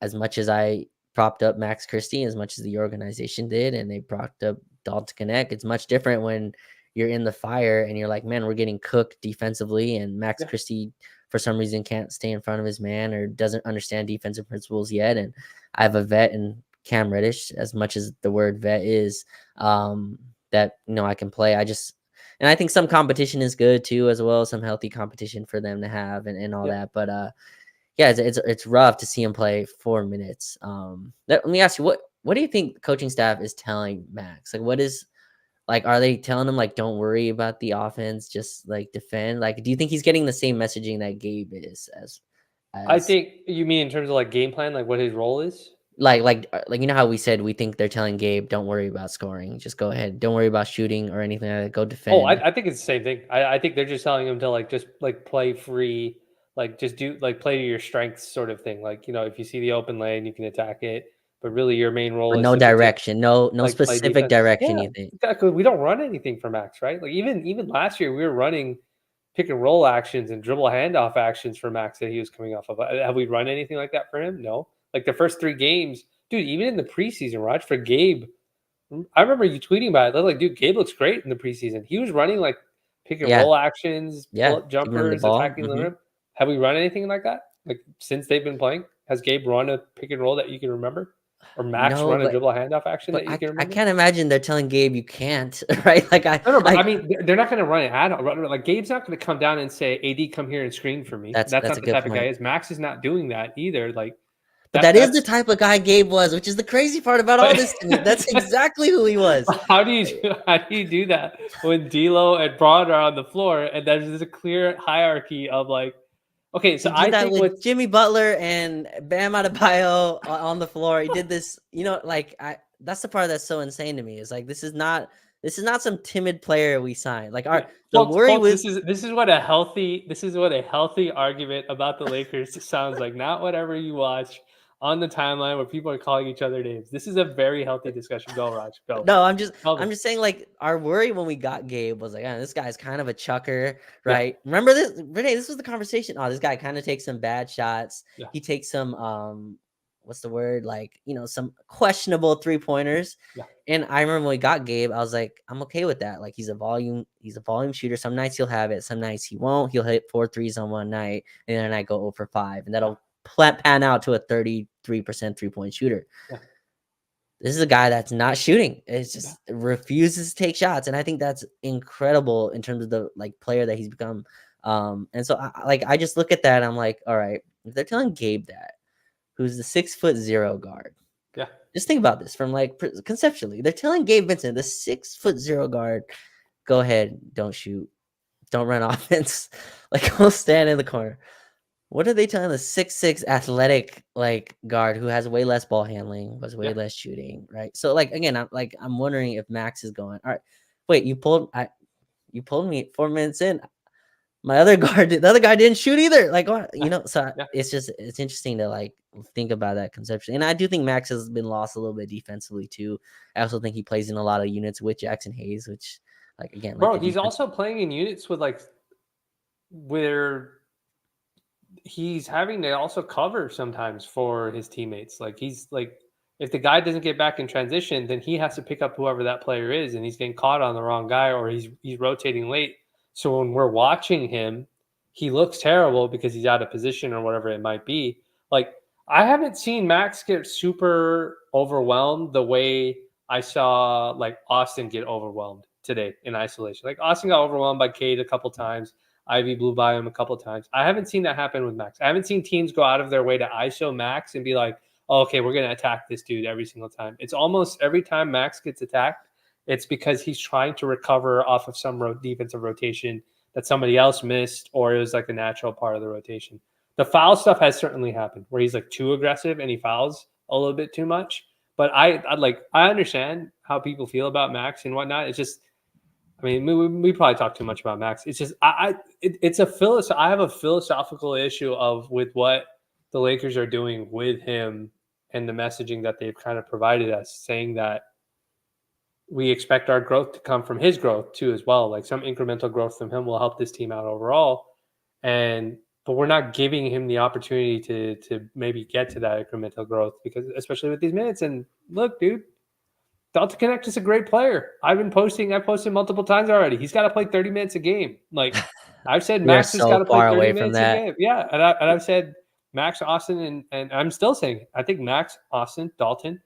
as much as I propped up Max Christie, as much as the organization did, and they propped up Dalton Connect, it's much different when you're in the fire and you're like, man, we're getting cooked defensively, and Max Yeah. Christie for some reason can't stay in front of his man or doesn't understand defensive principles yet. And I have a vet in Cam Reddish, as much as the word vet is, that I can play. And I think some competition is good too, as well, some healthy competition for them to have, and all Yeah. that. But yeah, it's rough to see him play 4 minutes. Let me ask you, what do you think the coaching staff is telling Max? Like, what is like, are they telling him like, don't worry about the offense, just like defend? Like, do you think he's getting the same messaging that Gabe is I as think you mean in terms of like game plan, like what his role is. like how we said we think they're telling Gabe, don't worry about scoring, just go ahead, don't worry about shooting or anything like that, go Oh, defend. I think it's the same thing. I think they're just telling him to like just like play free, like just do like play to your strengths sort of thing. Like, if you see the open lane, you can attack it. But really your main role But is no to protect, direction, no like play specific defense. direction, Yeah, you think? exactly. We don't run anything for Max, right? Like even last year we were running pick and roll actions and dribble handoff actions for Max that he was coming off of. Have we run anything like that for him? No. Like the first 3 games, dude, even in the preseason, Raj, for Gabe, I remember you tweeting about it. They're like, dude, Gabe looks great in the preseason. He was running like pick and Yeah, roll actions, pull yeah, up giving him the jumpers, ball. attacking the rim. Have we run anything like that? Like since they've been playing? Has Gabe run a pick and roll that you can remember? Or Max No, run a dribble handoff action but that you can I remember? can't imagine they're telling Gabe you can't, right? Like No, but I I mean, they're not going to run it at all. Like Gabe's not going to come down and say, "AD, come here and screen for me." That's that's not a the good type of guy point. he is. Max is not doing that either. Like But that is the that's type of guy Gabe was, which is the crazy part about all but this to me. That's exactly who he was. how do you do that when D'Lo and Braun are on the floor and there's a clear hierarchy of like, okay, so He did I that think with what's Jimmy Butler and Bam Adebayo on the floor. He did this, like that's the part that's so insane to me. Is like this is not some timid player we signed. Like yeah, the folks, worry folks, with this is what a healthy argument about the Lakers sounds like. Not whatever you watch on the timeline where people are calling each other names. This is a very healthy discussion. Go, Raj. Go. no, I'm just Tell I'm them. just saying like our worry when we got Gabe was like, this guy's kind of a chucker, Yeah. right? Remember this, Renee? This was the conversation. Oh, this guy kind of takes some bad shots. Yeah. He takes some what's the word? Like, some questionable three-pointers. Yeah. And I remember when we got Gabe, I was like, I'm okay with that. Like he's a volume shooter. Some nights he'll have it, some nights he won't. He'll hit 4 threes on one night, and then I go 0 for 5. And that'll pan out to a 33% three-point shooter. Yeah. This is a guy that's not shooting. It's just refuses to take shots, and I think that's incredible in terms of the like player that he's become. And so I just look at that. And I'm like, all right, if they're telling Gabe that, who's the 6'0" guard. Yeah. Just think about this from like conceptually. They're telling Gabe Vincent, the 6'0" guard, go ahead, don't shoot, don't run offense, like go stand in the corner. What are they telling the 6'6" athletic like guard who has way less ball handling, was way less shooting, right? So like again, I'm wondering if Max is going, all right, wait, you pulled me 4 minutes in. My other guard, the other guy didn't shoot either. Like what, so Yeah. it's interesting to like think about that conception. And I do think Max has been lost a little bit defensively too. I also think he plays in a lot of units with Jackson Hayes, which like again, Bro, like he's also playing in units with like where he's having to also cover sometimes for his teammates. Like he's like, if the guy doesn't get back in transition, then he has to pick up whoever that player is, and he's getting caught on the wrong guy, or he's rotating late. So when we're watching him, he looks terrible because he's out of position or whatever it might be. Like I haven't seen Max get super overwhelmed the way I saw like Austin get overwhelmed today in isolation. Like Austin got overwhelmed by Cade a couple times. Ivy blew by him a couple times. I haven't seen that happen with Max. I haven't seen teams go out of their way to ISO Max and be like, oh, okay, we're going to attack this dude every single time. It's almost every time Max gets attacked, it's because he's trying to recover off of some defensive rotation that somebody else missed, or it was like a natural part of the rotation. The foul stuff has certainly happened where he's like too aggressive and he fouls a little bit too much. But I understand how people feel about Max and whatnot. It's just, I mean, we probably talk too much about Max. It's just it's a I have a philosophical issue with what the Lakers are doing with him and the messaging that they've kind of provided us, saying that we expect our growth to come from his growth too as well. Like some incremental growth from him will help this team out overall. But we're not giving him the opportunity to maybe get to that incremental growth, because especially with these minutes. And look, dude, Dalton Knecht is a great player. I've posted multiple times already. He's got to play 30 minutes a game. Like I've said, we are Max has got so to play far 30 away from minutes a that. game. Yeah. And I've said Max, Austin, and I'm still saying it. I think Max, Austin, Dalton,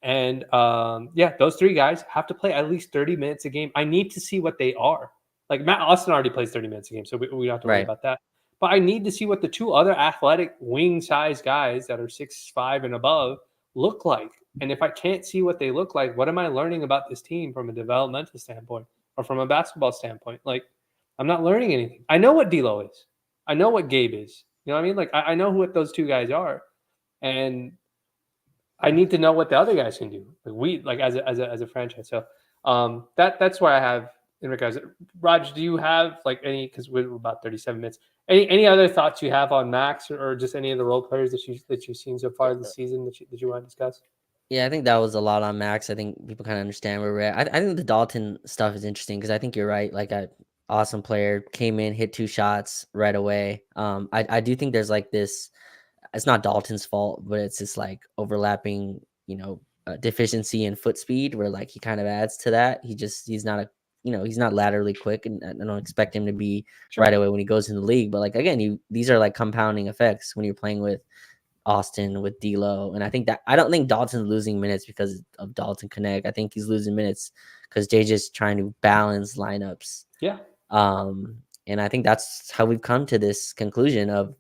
and those three guys have to play at least 30 minutes a game. I need to see what they are. Like Matt Austin already plays 30 minutes a game, so we don't have to worry about that. But I need to see what the two other athletic wing size guys that are 6'5" and above look like. And if I can't see what they look like, what am I learning about this team from a developmental standpoint or from a basketball standpoint? Like, I'm not learning anything. I know what D'Lo is. I know what Gabe is. You know what I mean? Like, I know what those two guys are, and I need to know what the other guys can do. Like as a franchise. So that's why I have in regards. Raj, do you have like any? Because we're about 37 minutes. Any other thoughts you have on Max or just any of the role players that you've seen so far this season that you want to discuss? Yeah, I think that was a lot on Max. I think people kind of understand where we're at. I think the Dalton stuff is interesting because I think you're right. Like a awesome player came in, hit 2 shots right away. I do think there's like this. It's not Dalton's fault, but it's just like overlapping, deficiency in foot speed where like he kind of adds to that. He's not he's not laterally quick, and I don't expect him to be right away when he goes in the league. But like again, these are like compounding effects when you're playing with Austin, with D'Lo, and I don't think Dalton's losing minutes because of Dalton Knecht. I think he's losing minutes because JJ's trying to balance lineups. Yeah. And I think that's how we've come to this conclusion of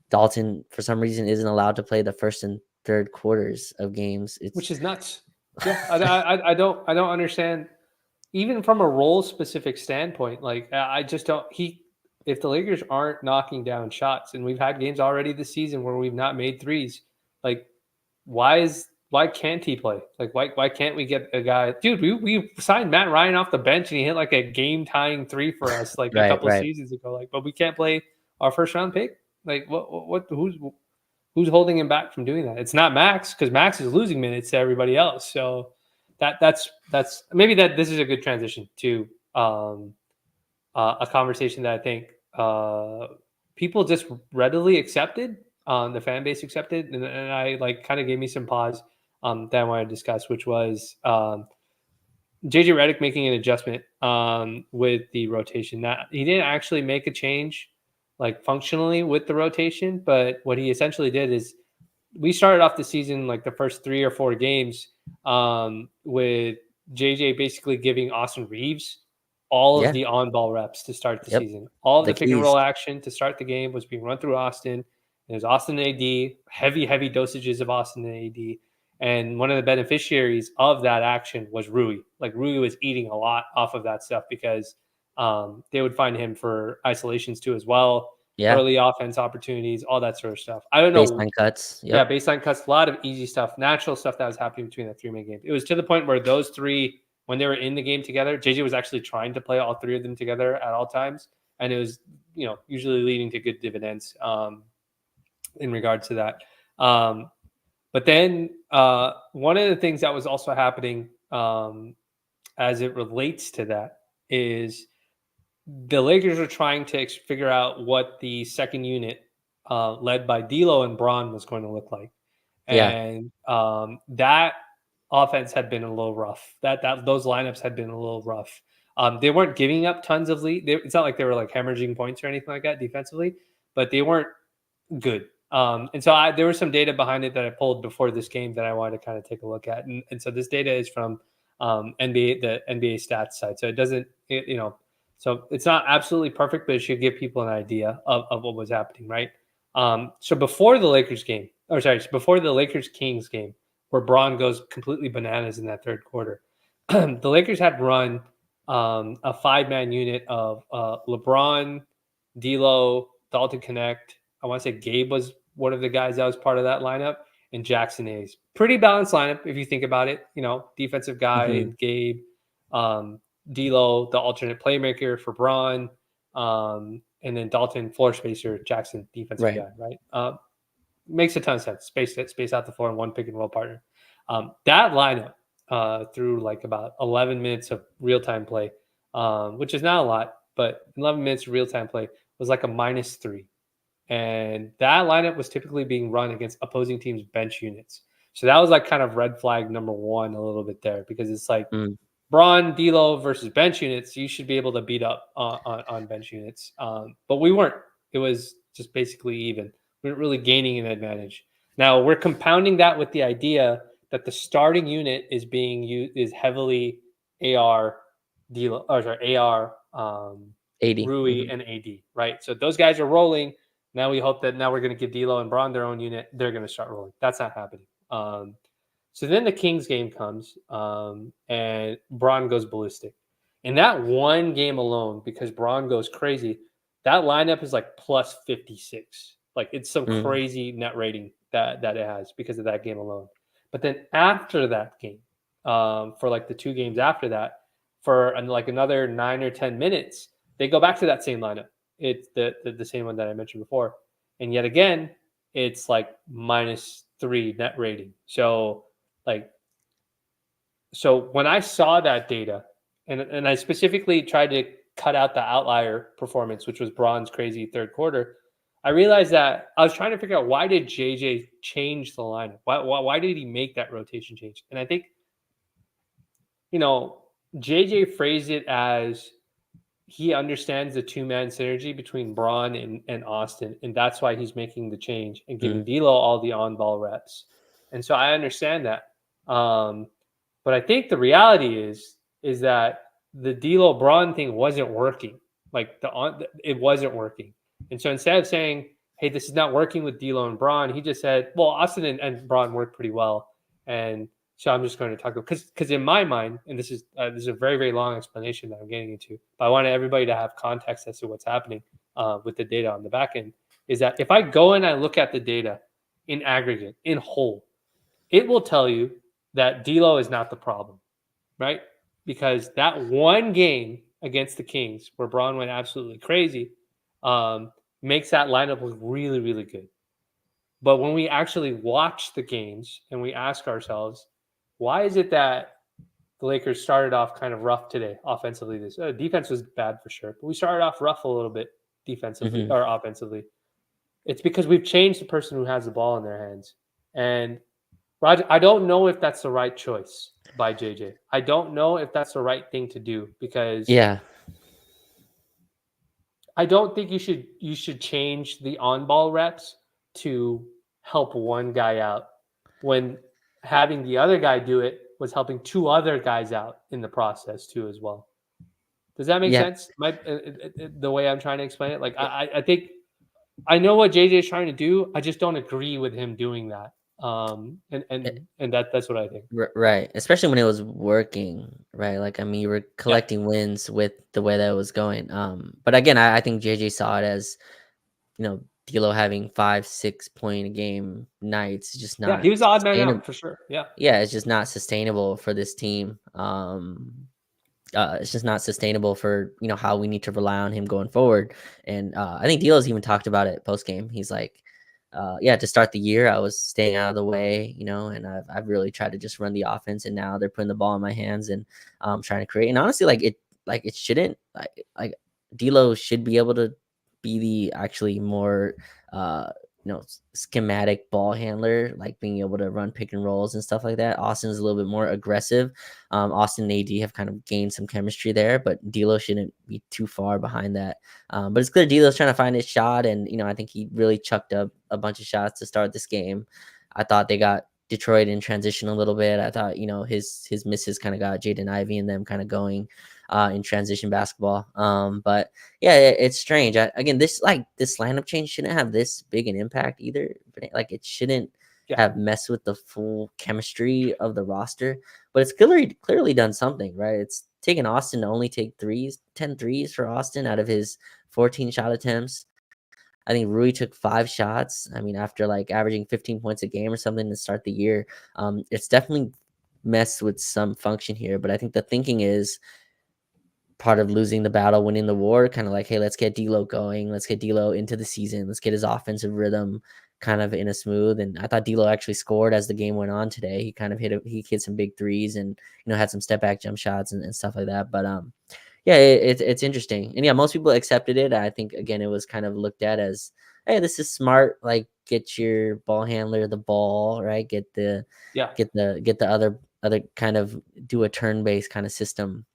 Dalton for some reason isn't allowed to play the first and third quarters of games. Which is nuts. Yeah, I don't understand. Even from a role specific standpoint, like I just don't. If the Lakers aren't knocking down shots, and we've had games already this season where we've not made threes, like why can't he play? Like why can't we get a guy? Dude, we signed Matt Ryan off the bench and he hit like a game tying 3 for us like a couple seasons ago. Like, but we can't play our first round pick. Like who's holding him back from doing that? It's not Max, because Max is losing minutes to everybody else. So that's maybe this is a good transition to a conversation that I think people just readily accepted, the fan base accepted, and I like kind of gave me some pause that I want to discuss, which was JJ Redick making an adjustment with the rotation. Now, he didn't actually make a change like functionally with the rotation, but what he essentially did is we started off the season like the first 3 or 4 games with JJ basically giving Austin Reeves all of the on-ball reps to start the season. All of the pick and roll action to start the game was being run through Austin, There's Austin and AD, heavy dosages of Austin and AD. And one of the beneficiaries of that action was Rui. Like Rui was eating a lot off of that stuff because they would find him for isolations too as well, Yeah. early offense opportunities, all that sort of stuff. I don't know. Baseline cuts. Yeah, Yep. baseline cuts, a lot of easy stuff, natural stuff that was happening between the 3-man game. It was to the point where those three, when they were in the game together, JJ was actually trying to play all three of them together at all times. And it was, usually leading to good dividends in regards to that. But then one of the things that was also happening as it relates to that is the Lakers are trying to figure out what the second unit led by D'Lo and Bron was going to look like. And that offense had been a little rough. Those lineups had been a little rough. They weren't giving up tons of lead. It's not like they were like hemorrhaging points or anything like that defensively, but they weren't good. And so there was some data behind it that I pulled before this game that I wanted to kind of take a look at. And so this data is from the NBA stats side. So it doesn't, so it's not absolutely perfect, but it should give people an idea of what was happening, right? So before the before the Lakers Kings game, where Bron goes completely bananas in that third quarter, the Lakers had run a 5-man unit of LeBron, D'Lo, Dalton Connect. I want to say Gabe was one of the guys that was part of that lineup, and Jackson Hayes. Pretty balanced lineup if you think about it. Defensive guy, Gabe, D'Lo, the alternate playmaker for Bron, and then Dalton, floor spacer, Jackson, defensive guy, right? Makes a ton of sense. Space out the floor and one pick and roll partner. That lineup through like about 11 minutes of real-time play, which is not a lot, but 11 minutes of real-time play was like a -3. And that lineup was typically being run against opposing teams' bench units. So that was like kind of red flag number one a little bit there, because it's like Bron, D'Lo versus bench units. You should be able to beat up on bench units. But we weren't. It was just basically even. We weren't really gaining an advantage. Now we're compounding that with the idea that the starting unit is being used is heavily AR, D'Lo, or sorry, AR, AD. Rui, and AD, right? So those guys are rolling. Now we hope that now we're going to give D'Lo and Bron their own unit. They're going to start rolling. That's not happening. So then the Kings game comes, and Bron goes ballistic. In that one game alone, because Bron goes crazy, that lineup is like plus 56. Like it's some crazy net rating that it has because of that game alone. But then after that game, for like the 2 games after that, for like another 9 or 10 minutes, they go back to that same lineup. It's the same one that I mentioned before. And yet again, it's like -3 net rating. So when I saw that data, and I specifically tried to cut out the outlier performance, which was Bron's crazy third quarter, I realized that I was trying to figure out, why did JJ change the lineup? Why did he make that rotation change? And I think, JJ phrased it as he understands the 2-man synergy between Bron and Austin, and that's why he's making the change and giving D'Lo all the on-ball reps. And so I understand that. But I think the reality is that the D'Lo Bron thing wasn't working. It wasn't working. And so instead of saying, hey, this is not working with D'Lo and Bron, he just said, well, Austin and Bron work pretty well. And so I'm just going to talk about, because in my mind, and this is a very, very long explanation that I'm getting into, but I want everybody to have context as to what's happening with the data on the back end, is that if I go and I look at the data in aggregate, in whole, it will tell you that D'Lo is not the problem, right? Because that one game against the Kings where Bron went absolutely crazy makes that lineup look really, really good. But when we actually watch the games and we ask ourselves, why is it that the Lakers started off kind of rough today offensively? This defense was bad for sure, but we started off rough a little bit defensively or offensively. It's because we've changed the person who has the ball in their hands. And Roger, I don't know if that's the right choice by JJ. I don't know if that's the right thing to do, because I don't think you should change the on-ball reps to help one guy out when having the other guy do it was helping 2 other guys out in the process too as well. Does that make sense? The way I'm trying to explain it? Like I think I know what JJ is trying to do. I just don't agree with him doing that. And Eh, that's what I think. right, especially when it was working, right? Like, I mean, you were Yeah, collecting wins with the way that it was going. But again, I think JJ saw it as, D'Lo having 5, 6 point a game nights is just yeah, not he was the odd man sustainable. out for sure. Yeah, Yeah, it's just not sustainable for this team. It's just not sustainable for how we need to rely on him going forward. And I think D'Lo's even talked about it post game. He's like, yeah, to start the year, I was staying out of the way, and I've really tried to just run the offense. And now they're putting the ball in my hands and trying to create. And honestly, like it shouldn't like D'Lo should be able to be the actually more schematic ball handler, like being able to run pick and rolls and stuff like that. Austin's a little bit more aggressive. Austin and AD have kind of gained some chemistry there, but D'Lo shouldn't be too far behind that. But it's clear D'Lo's trying to find his shot, and I think he really chucked up a bunch of shots to start this game. I thought they got Detroit in transition a little bit. I thought his misses kind of got Jaden Ivey and them kind of going in transition basketball. But yeah, it's strange. Again, this lineup change shouldn't have this big an impact either. Like it shouldn't yeah, have messed with the full chemistry of the roster, but it's clearly done something, right? It's taken Austin to only take 10 threes for Austin out of his 14 shot attempts. I think Rui took 5 shots. I mean, after like averaging 15 points a game or something to start the year, it's definitely messed with some function here. But I think the thinking is part of losing the battle, winning the war, kind of like, hey, let's get D'Lo going. Let's get D'Lo into the season. Let's get his offensive rhythm kind of in a smooth. And I thought D'Lo actually scored as the game went on today. He kind of he hit some big threes and had some step back jump shots and stuff like that. But yeah, it's interesting. And yeah, most people accepted it. I think again, it was kind of looked at as, hey, this is smart. Like, get your ball handler the ball, right? yeah. Get the other kind of do a turn based kind of system.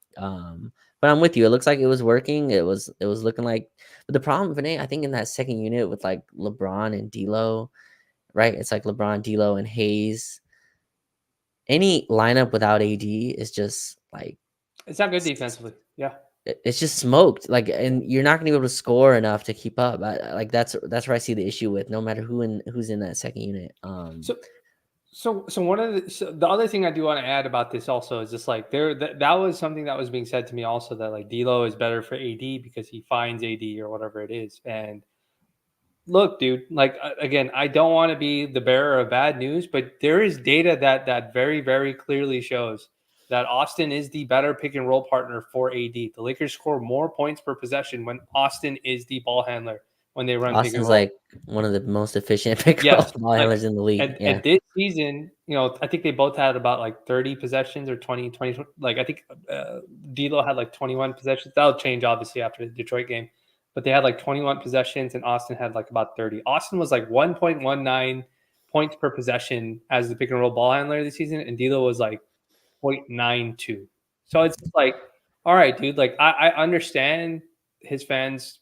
But I'm with you. It looks like it was working. It was looking like, but the problem, Vinay, I think in that second unit with like LeBron and D'Lo, right? It's like LeBron, D'Lo, and Hayes. Any lineup without AD is just like It's not good defensively. Yeah. it's just smoked. Like, and you're not gonna be able to score enough to keep up. Like that's where I see the issue with no matter who's in that second unit. So so one of the other thing I do want to add about this also is just like that was something that was being said to me also, that like D'Lo is better for AD because he finds AD or whatever it is. And look, dude, like again, I don't want to be the bearer of bad news, but there is data that very very clearly shows that Austin is the better pick and roll partner for AD. The Lakers score more points per possession when Austin is the ball handler when they run pick and Austin's roll. like one of the most efficient pick and roll Yes, ball like handlers in the league. and Yeah. this season, I think they both had about like 30 possessions or 20. Like I think D'Lo had like 21 possessions. That'll change obviously after the Detroit game, but they had like 21 possessions, and Austin had like about 30. Austin was like 1.19 points per possession as the pick and roll ball handler this season, and D'Lo was like 0.92. So it's just like, all right, dude. Like I understand his fans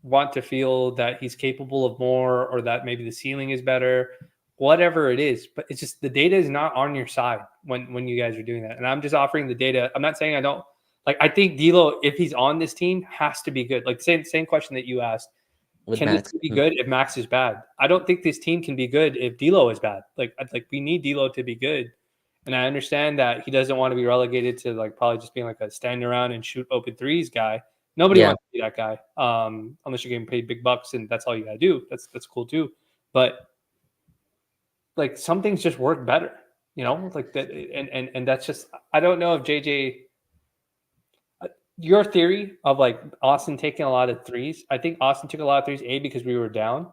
want to feel that he's capable of more, or that maybe the ceiling is better, whatever it is. But it's just the data is not on your side when you guys are doing that. And I'm just offering the data. I'm not saying I don't like. I think D'Lo, if he's on this team, has to be good. Like same question that you asked. With Can this Max. team be good if Max is bad? I don't think this team can be good if D'Lo is bad. Like we need D'Lo to be good. And I understand that he doesn't want to be relegated to like probably just being like a stand around and shoot open threes guy. Nobody Yeah. wants to be that guy, unless you're getting paid big bucks and that's all you gotta do. That's cool too. But like some things just work better, like that. And that's just, I don't know if JJ, your theory of like Austin taking a lot of threes. I think Austin took a lot of threes, A, because we were down,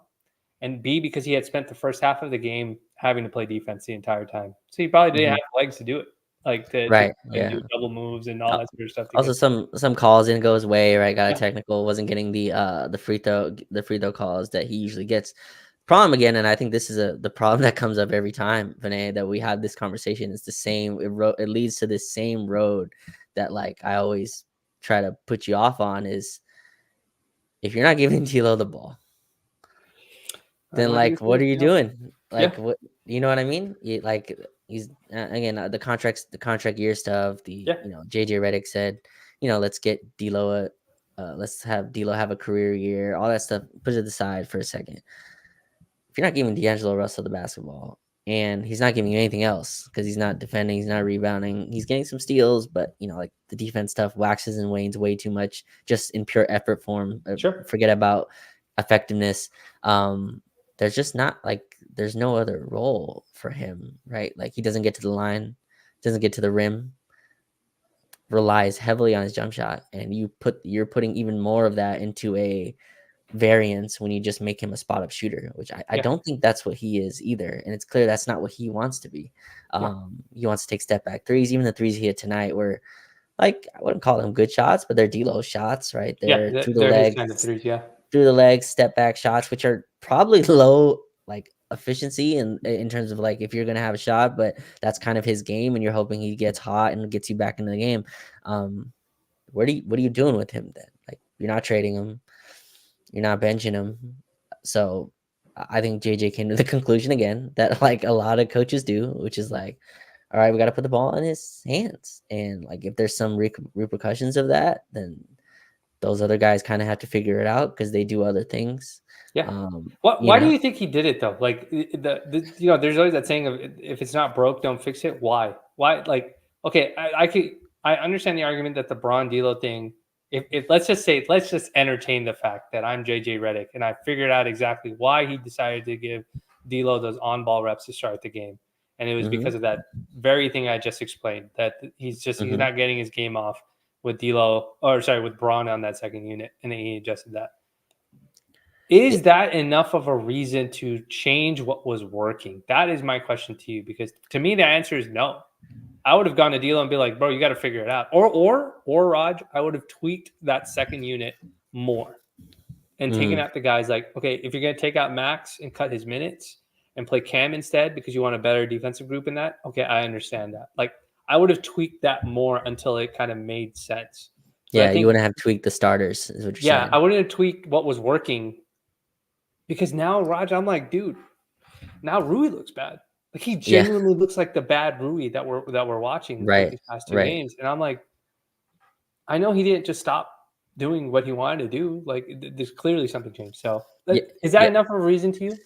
and B, because he had spent the first half of the game having to play defense the entire time. So he probably didn't Mhm. have legs to do it, like to Right. and Yeah. do double moves and all Uh, that sort of stuff to Also, get. some calls didn't go his way. Right, got a Yeah, technical. Wasn't getting the free throw calls that he usually gets. Problem again, and I think this is the problem that comes up every time, Vinay, that we have this conversation. It's the same. It leads to this same road that like I always try to put you off on is if you're not giving Tilo the ball, then what do you like what say? are you Yeah, doing? yeah, Like what you know what I mean? Like he's again the contract year stuff. The yeah, JJ Redick said, let's get D'Lo let's have D'Lo have a career year, all that stuff. Put it aside for a second. If you're not giving D'Angelo Russell the basketball, and he's not giving you anything else because he's not defending, he's not rebounding, he's getting some steals, but like the defense stuff waxes and wanes way too much just in pure effort form. Sure. Forget about effectiveness. There's just not like there's no other role for him, right? Like he doesn't get to the line, doesn't get to the rim, relies heavily on his jump shot, and you're putting even more of that into a variance when you just make him a spot up shooter, which I Yeah. don't think that's what he is either. And it's clear that's not what he wants to be. He wants to take step back threes. Even the threes he hit tonight were like, I wouldn't call them good shots, but they're D'Lo shots, right? They're through the They're his legs, kind of threes. Yeah. through the legs, step back shots, which are probably low like efficiency in terms of like if you're gonna have a shot, but that's kind of his game, and you're hoping he gets hot and gets you back into the game. What are you doing with him then? Like you're not trading him, you're not benching him. So I think JJ came to the conclusion again that like a lot of coaches do, which is like, all right, we got to put the ball in his hands, and like if there's some repercussions of that, then those other guys kind of have to figure it out because they do other things. Yeah. Why do Know, you think he did it though? Like there's always that saying of if it's not broke, don't fix it. Why? Why? Like, okay, I understand the argument that the Bron D'Lo thing. If let's just entertain the fact that I'm JJ Redick and I figured out exactly why he decided to give D'Lo those on-ball reps to start the game, and it was because of that very thing I just explained. That he's not getting his game off with D'Lo, or sorry, with Bron on that second unit, and then he adjusted that. Is that enough of a reason to change what was working? That is my question to you, because to me the answer is no. I would have gone to D'Lo and be like, bro, you got to figure it out. Or Raj, I would have tweaked that second unit more and taken out the guys like, okay, if you're going to take out Max and cut his minutes and play Cam instead because you want a better defensive group in that, okay, I understand that. Like I would have tweaked that more until it kind of made sense. So yeah, you wouldn't have tweaked the starters, is what you're saying. Yeah, I wouldn't have tweaked what was working. Because now, Raj, I'm like, dude, now Rui looks bad. Like he genuinely looks like the bad Rui that we're watching these past two games. And I'm like, I know he didn't just stop doing what he wanted to do. Like there's clearly something changed. So is that enough of a reason to you?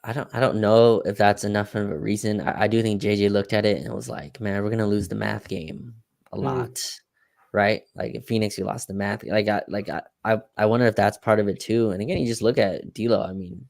I don't know if that's enough of a reason. I do think JJ looked at it and was like, man, we're gonna lose the math game a lot. Right? Like in Phoenix, we lost the math. I wonder if that's part of it too. And again, you just look at D'Lo. I mean,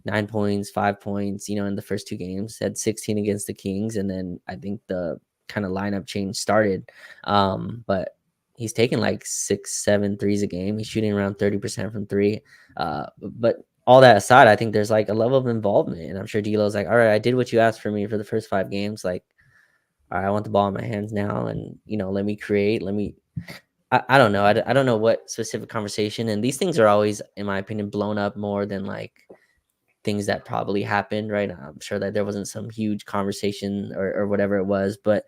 9 points, 5 points, in the first two games, had 16 against the Kings, and then I think the kind of lineup change started. But he's taking like 6-7 threes a game. He's shooting around 30% from three. But all that aside, I think there's like a level of involvement, and I'm sure D'Lo's like, all right, I did what you asked for me for the first 5 games. Like, all right, I want the ball in my hands now, and let me create. I don't know. I don't know what specific conversation, and these things are always, in my opinion, blown up more than like things that probably happened, right? I'm sure that there wasn't some huge conversation or whatever it was, but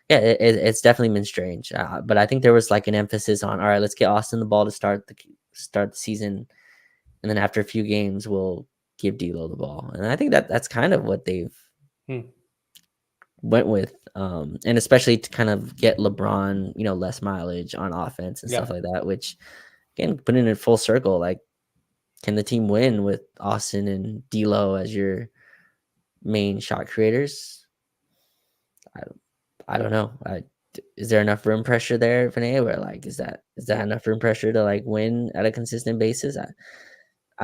yeah, it's definitely been strange. But I think there was like an emphasis on, all right, let's get Austin the ball to start the season, and then after a few games, we'll give D'Lo the ball, and I think that's kind of what they've went with, and especially to kind of get LeBron, less mileage on offense and stuff like that, which again, putting it full circle, like, can the team win with Austin and D'Lo as your main shot creators? I don't know. Is there enough rim pressure there, Vinay? Where like, is that enough rim pressure to like win at a consistent basis?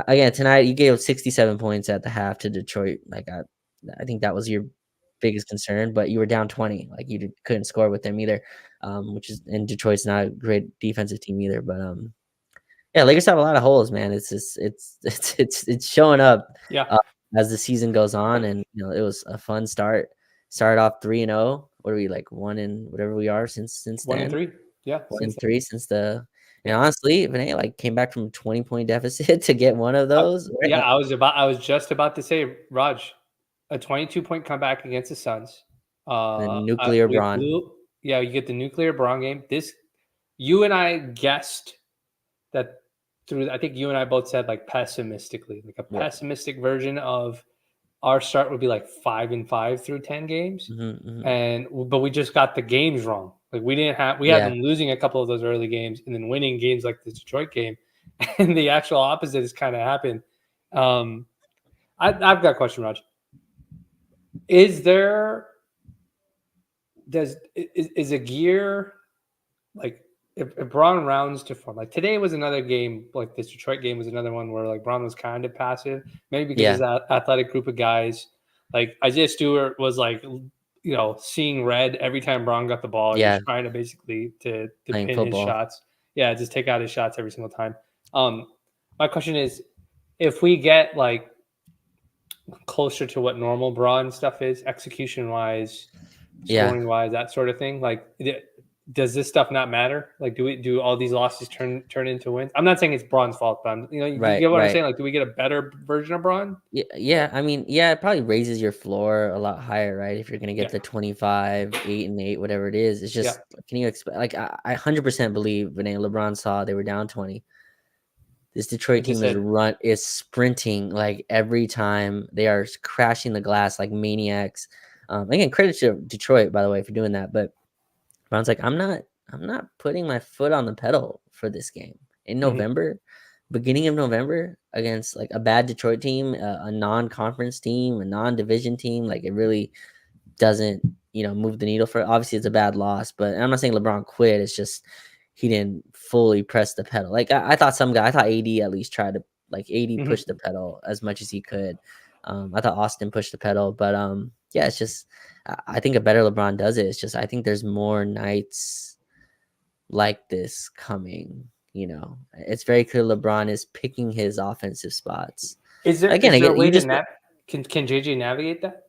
Again, tonight you gave 67 points at the half to Detroit. Like, I think that was your biggest concern, but you were down 20. Like you couldn't score with them either, and Detroit's not a great defensive team either. But yeah, Lakers have a lot of holes, man. It's just it's showing up as the season goes on, and it was a fun start. Started off 3-0. What are we, like 1 and whatever we are since 1-3? Yeah, 1-3 since the. And honestly, Vinay like came back from 20-point deficit to get one of those. Right? Yeah, I was just about to say, Raj, a 22-point comeback against the Suns. The nuclear Bron. Yeah, you get the nuclear Bron game. You and I guessed that I think you and I both said like pessimistically, like a pessimistic version of our start would be like 5-5 through 10 games. But we just got the games wrong. Like we had Yeah. them losing a couple of those early games and then winning games like the Detroit game, and the actual opposite has kind of happened. I've got a question, Raj. Is there is a gear like if Braun rounds to form, like today was another game, like this Detroit game was another one where like Braun was kind of passive, maybe because Yeah. his athletic group of guys, like Isaiah Stewart was like, seeing red every time Braun got the ball. He was Yeah. trying to basically to Playing pin his football. shots. Yeah, just take out his shots every single time. My question is, if we get like closer to what normal Braun stuff is, execution wise, Yeah. scoring wise, that sort of thing. Like, does this stuff not matter? Like, do all these losses turn into wins? I'm not saying it's Braun's fault, but you Right. get what I'm Right. saying. Like, do we get a better version of Braun? Yeah, yeah. I mean, yeah, it probably raises your floor a lot higher, right? If you're gonna Yeah, get the 25, 8-8, whatever it is. It's yeah. just can you expect like I 100% believe when LeBron saw they were down 20. This Detroit It just team said, is sprinting like every time they are crashing the glass like maniacs. Again, credit to Detroit by the way for doing that. But Brown's like, I'm not putting my foot on the pedal for this game in mhm. November, beginning of November against like a bad Detroit team, a non-conference team, a non-division team. Like it really doesn't, move the needle for. Obviously, it's a bad loss, but I'm not saying LeBron quit. It's just he didn't fully press the pedal. Like I thought I thought AD at least tried to like AD Mhm. push the pedal as much as he could. I thought Austin pushed the pedal, but yeah, it's just I think a better LeBron does it. It's just I think there's more nights like this coming. It's very clear LeBron is picking his offensive spots. Is there a Again, way you to just can JJ navigate that?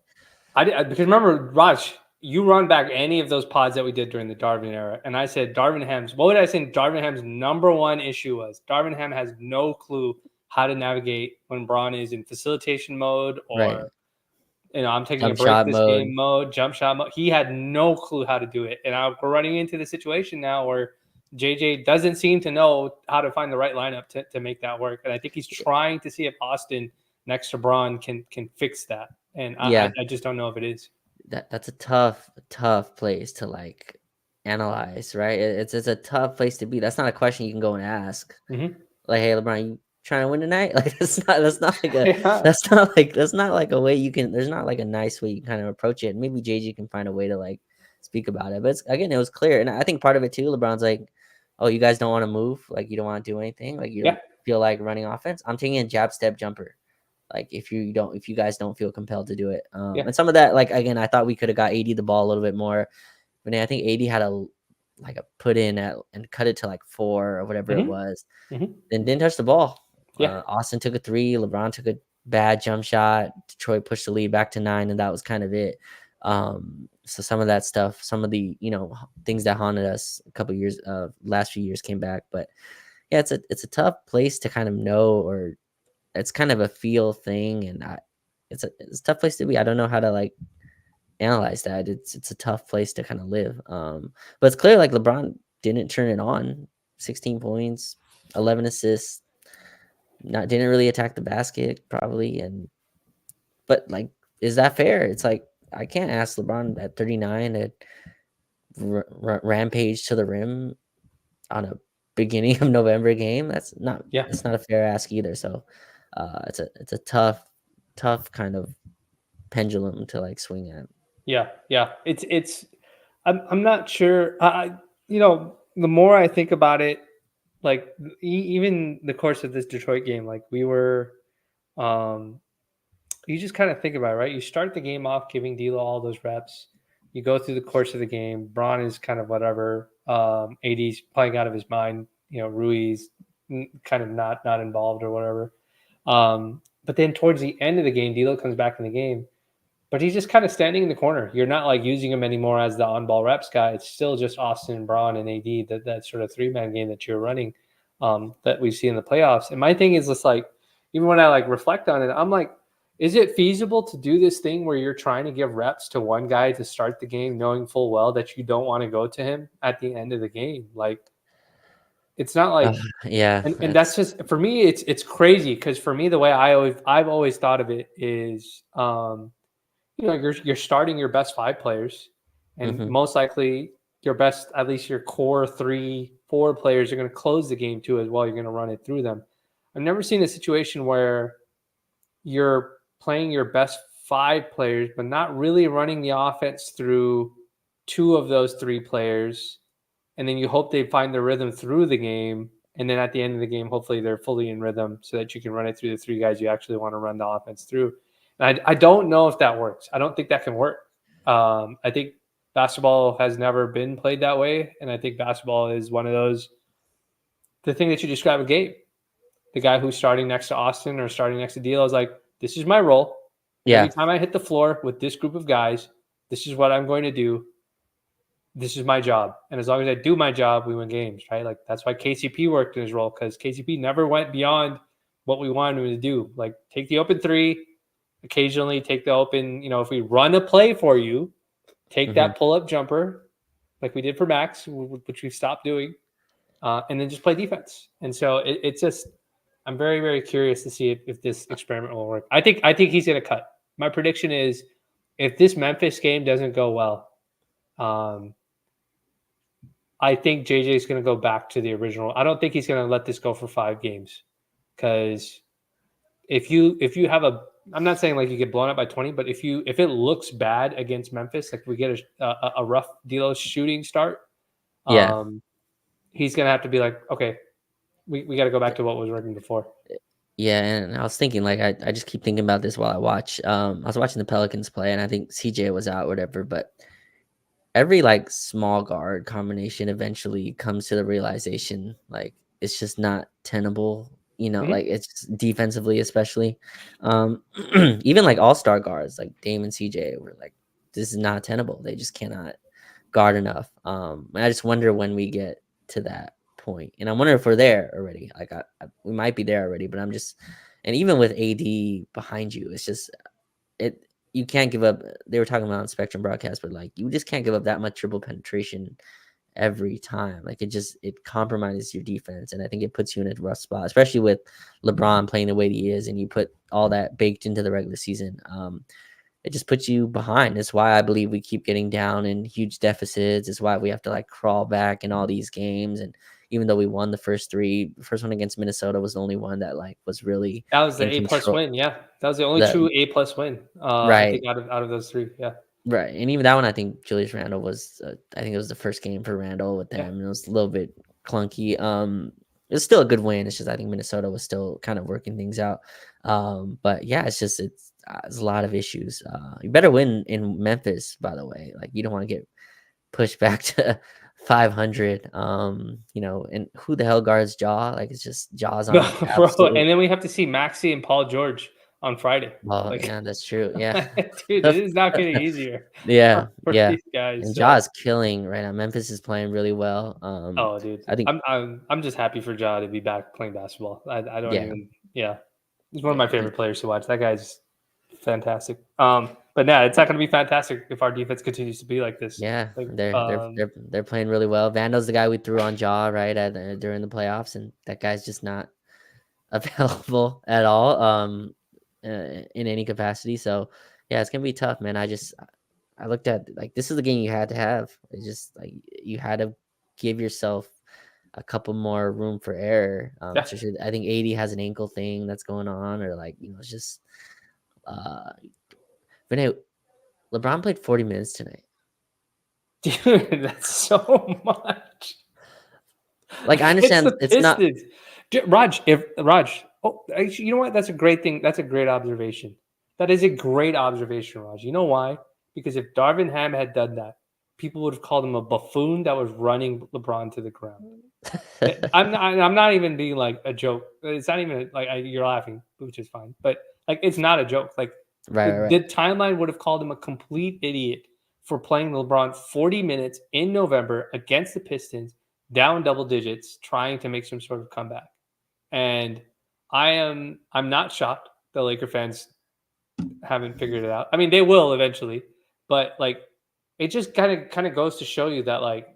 Because remember, Raj, you run back any of those pods that we did during the Darvin era, and I said Darvin Ham's. What would I say? Darvin Ham's number one issue was Darvin Ham has no clue how to navigate when Braun is in facilitation mode right or I'm taking a jump break shot this game mode. mode, jump shot mode. He had no clue how to do it, and we're running into the situation now where JJ doesn't seem to know how to find the right lineup to make that work, and I think he's trying to see if Austin next to Braun can fix that. And Yeah, I just don't know if it is. that's a tough place to like analyze, right? It's a tough place to be. That's not a question you can go and ask. Mm-hmm. Like, hey, LeBron, you trying to win tonight? Like, that's not like a Yeah. that's not like a way you can. There's not like a nice way you kind of approach it. Maybe JG can find a way to like speak about it. But again, it was clear, and I think part of it too. LeBron's like, oh, you guys don't want to move, like you don't want to do anything, like you Yeah. don't feel like running offense. I'm taking a jab step jumper. Like if you guys don't feel compelled to do it, Yeah. and some of that, like again, I thought we could have got AD the ball a little bit more, but I think AD had a put in at and cut it to like 4 or whatever it Mm-hmm. was, Mm-hmm. then didn't touch the ball. Yeah. Austin took a 3, LeBron took a bad jump shot, Detroit pushed the lead back to 9, and that was kind of it. So some of that stuff, some of the things that haunted us a couple years, last few years came back, but yeah, it's a tough place to kind of know, or it's kind of a feel thing, and it's a tough place to be. I don't know how to like analyze that. It's a tough place to kind of live. But it's clear like LeBron didn't turn it on. 16 points, 11 assists. Didn't really attack the basket probably, but like, is that fair? It's like I can't ask LeBron at 39 to rampage to the rim on a beginning of November game. That's not Yeah. it's not a fair ask either. So it's a tough kind of pendulum to like swing at. Yeah. Yeah. It's I'm not sure. The more I think about it, like even the course of this Detroit game, like we were, you just kind of think about it, right? You start the game off giving D'Lo all those reps. You go through the course of the game. Braun is kind of whatever. AD's playing out of his mind. Rui's kind of not involved or whatever. But then towards the end of the game, D'Lo comes back in the game, but he's just kind of standing in the corner. You're not like using him anymore as the on-ball reps guy. It's still just Austin, Braun, and AD, that sort of three-man game that you're running, that we see in the playoffs. And my thing is just like, even when I like reflect on it, I'm like, is it feasible to do this thing where you're trying to give reps to one guy to start the game, knowing full well that you don't want to go to him at the end of the game? Like, it's not like, Yeah, and that's just for me. It's crazy because for me, the way I've always thought of it is, you're starting your best 5 players, and mhm. most likely your best, at least your core 3, 4 players are going to close the game too as well. You're going to run it through them. I've never seen a situation where you're playing your best 5 players, but not really running the offense through 2 of those 3 players. And then you hope they find their rhythm through the game. And then at the end of the game, hopefully they're fully in rhythm so that you can run it through the 3 guys you actually want to run the offense through. And I don't know if that works. I don't think that can work. I think basketball has never been played that way. And I think basketball is one of those, the thing that you describe with Gabe, the guy who's starting next to Austin or starting next to D'Lo is like, this is my role. Yeah. Every time I hit the floor with this group of guys, this is what I'm going to do. This is my job. And as long as I do my job, we win games, right? Like that's why KCP worked in his role, because KCP never went beyond what we wanted him to do. Like take the open 3, occasionally take the open, if we run a play for you, take that pull-up jumper like we did for Max, which we've stopped doing, and then just play defense. And so it's just, I'm very, very curious to see if this experiment will work. I think he's going to cut. My prediction is if this Memphis game doesn't go well, I think JJ is going to go back to the original. I don't think he's going to let this go for 5 games, because if you have I'm not saying like you get blown up by 20, but if it looks bad against Memphis, like we get a rough D'Lo shooting start, he's going to have to be like, okay, we got to go back to what was working before. Yeah, and I was thinking, like, I just keep thinking about this while I watch. I was watching the Pelicans play, and I think CJ was out, whatever. But every like small guard combination eventually comes to the realization, like, it's just not tenable. Like it's defensively, especially. Even like all-star guards, like Dame and CJ, were like, this is not tenable. They just cannot guard enough. And I just wonder when we get to that point, and I wonder if we're there already. Like we might be there already, but I'm just, and even with AD behind you, it's just you can't give up. They were talking about on Spectrum broadcast, but like you just can't give up that much triple penetration every time. Like it compromises your defense, and I think it puts you in a rough spot, especially with LeBron playing the way he is, and you put all that baked into the regular season. It just puts you behind. That's why I believe we keep getting down in huge deficits. It's why we have to like crawl back in all these games. And even though we won the first 3, the first one against Minnesota was the only one that like was really, that was the A+ win. Yeah, that was the only true A+ win. Right. I think out of those 3. Yeah. Right. And even that one, I think Julius Randle was, I think it was the first game for Randle with them. And it was a little bit clunky. It was still a good win. It's just, I think Minnesota was still kind of working things out. But yeah, it's a lot of issues. You better win in Memphis, by the way. Like you don't want to get pushed back to 500. And who the hell guards Ja? Like it's just Ja's on. Bro, and then we have to see Maxey and Paul George on Friday. Well, yeah, that's true. Yeah, dude, this is not getting easier. Yeah, for yeah. these guys. And Ja is killing right now. Memphis is playing really well. Oh, dude, I think I'm just happy for Ja to be back playing basketball. I don't even. Yeah, he's one of my favorite players to watch. That guy's fantastic. But no, it's not going to be fantastic if our defense continues to be like this. Yeah, like, they're playing really well. Vando's the guy we threw on Ja right during the playoffs, and that guy's just not available at all. In any capacity. So yeah, it's gonna be tough, man. I looked at like this is the game you had to have. It's just like you had to give yourself a couple more room for error. So I think AD has an ankle thing that's going on, or like it's just Vinay, LeBron played 40 minutes tonight. Dude, that's so much. Like I understand it's not Raj. Oh, actually, you know what? That's a great thing. That's a great observation. That is a great observation, Raj. You know why? Because if Darvin Ham had done that, people would have called him a buffoon that was running LeBron to the ground. I'm not even being like a joke. It's not even like you're laughing, which is fine. But like, it's not a joke. Like, the timeline would have called him a complete idiot for playing LeBron 40 minutes in November against the Pistons, down double digits, trying to make some sort of comeback. And I'm not shocked the Laker fans haven't figured it out. I mean, they will eventually, but like it just kind of goes to show you that like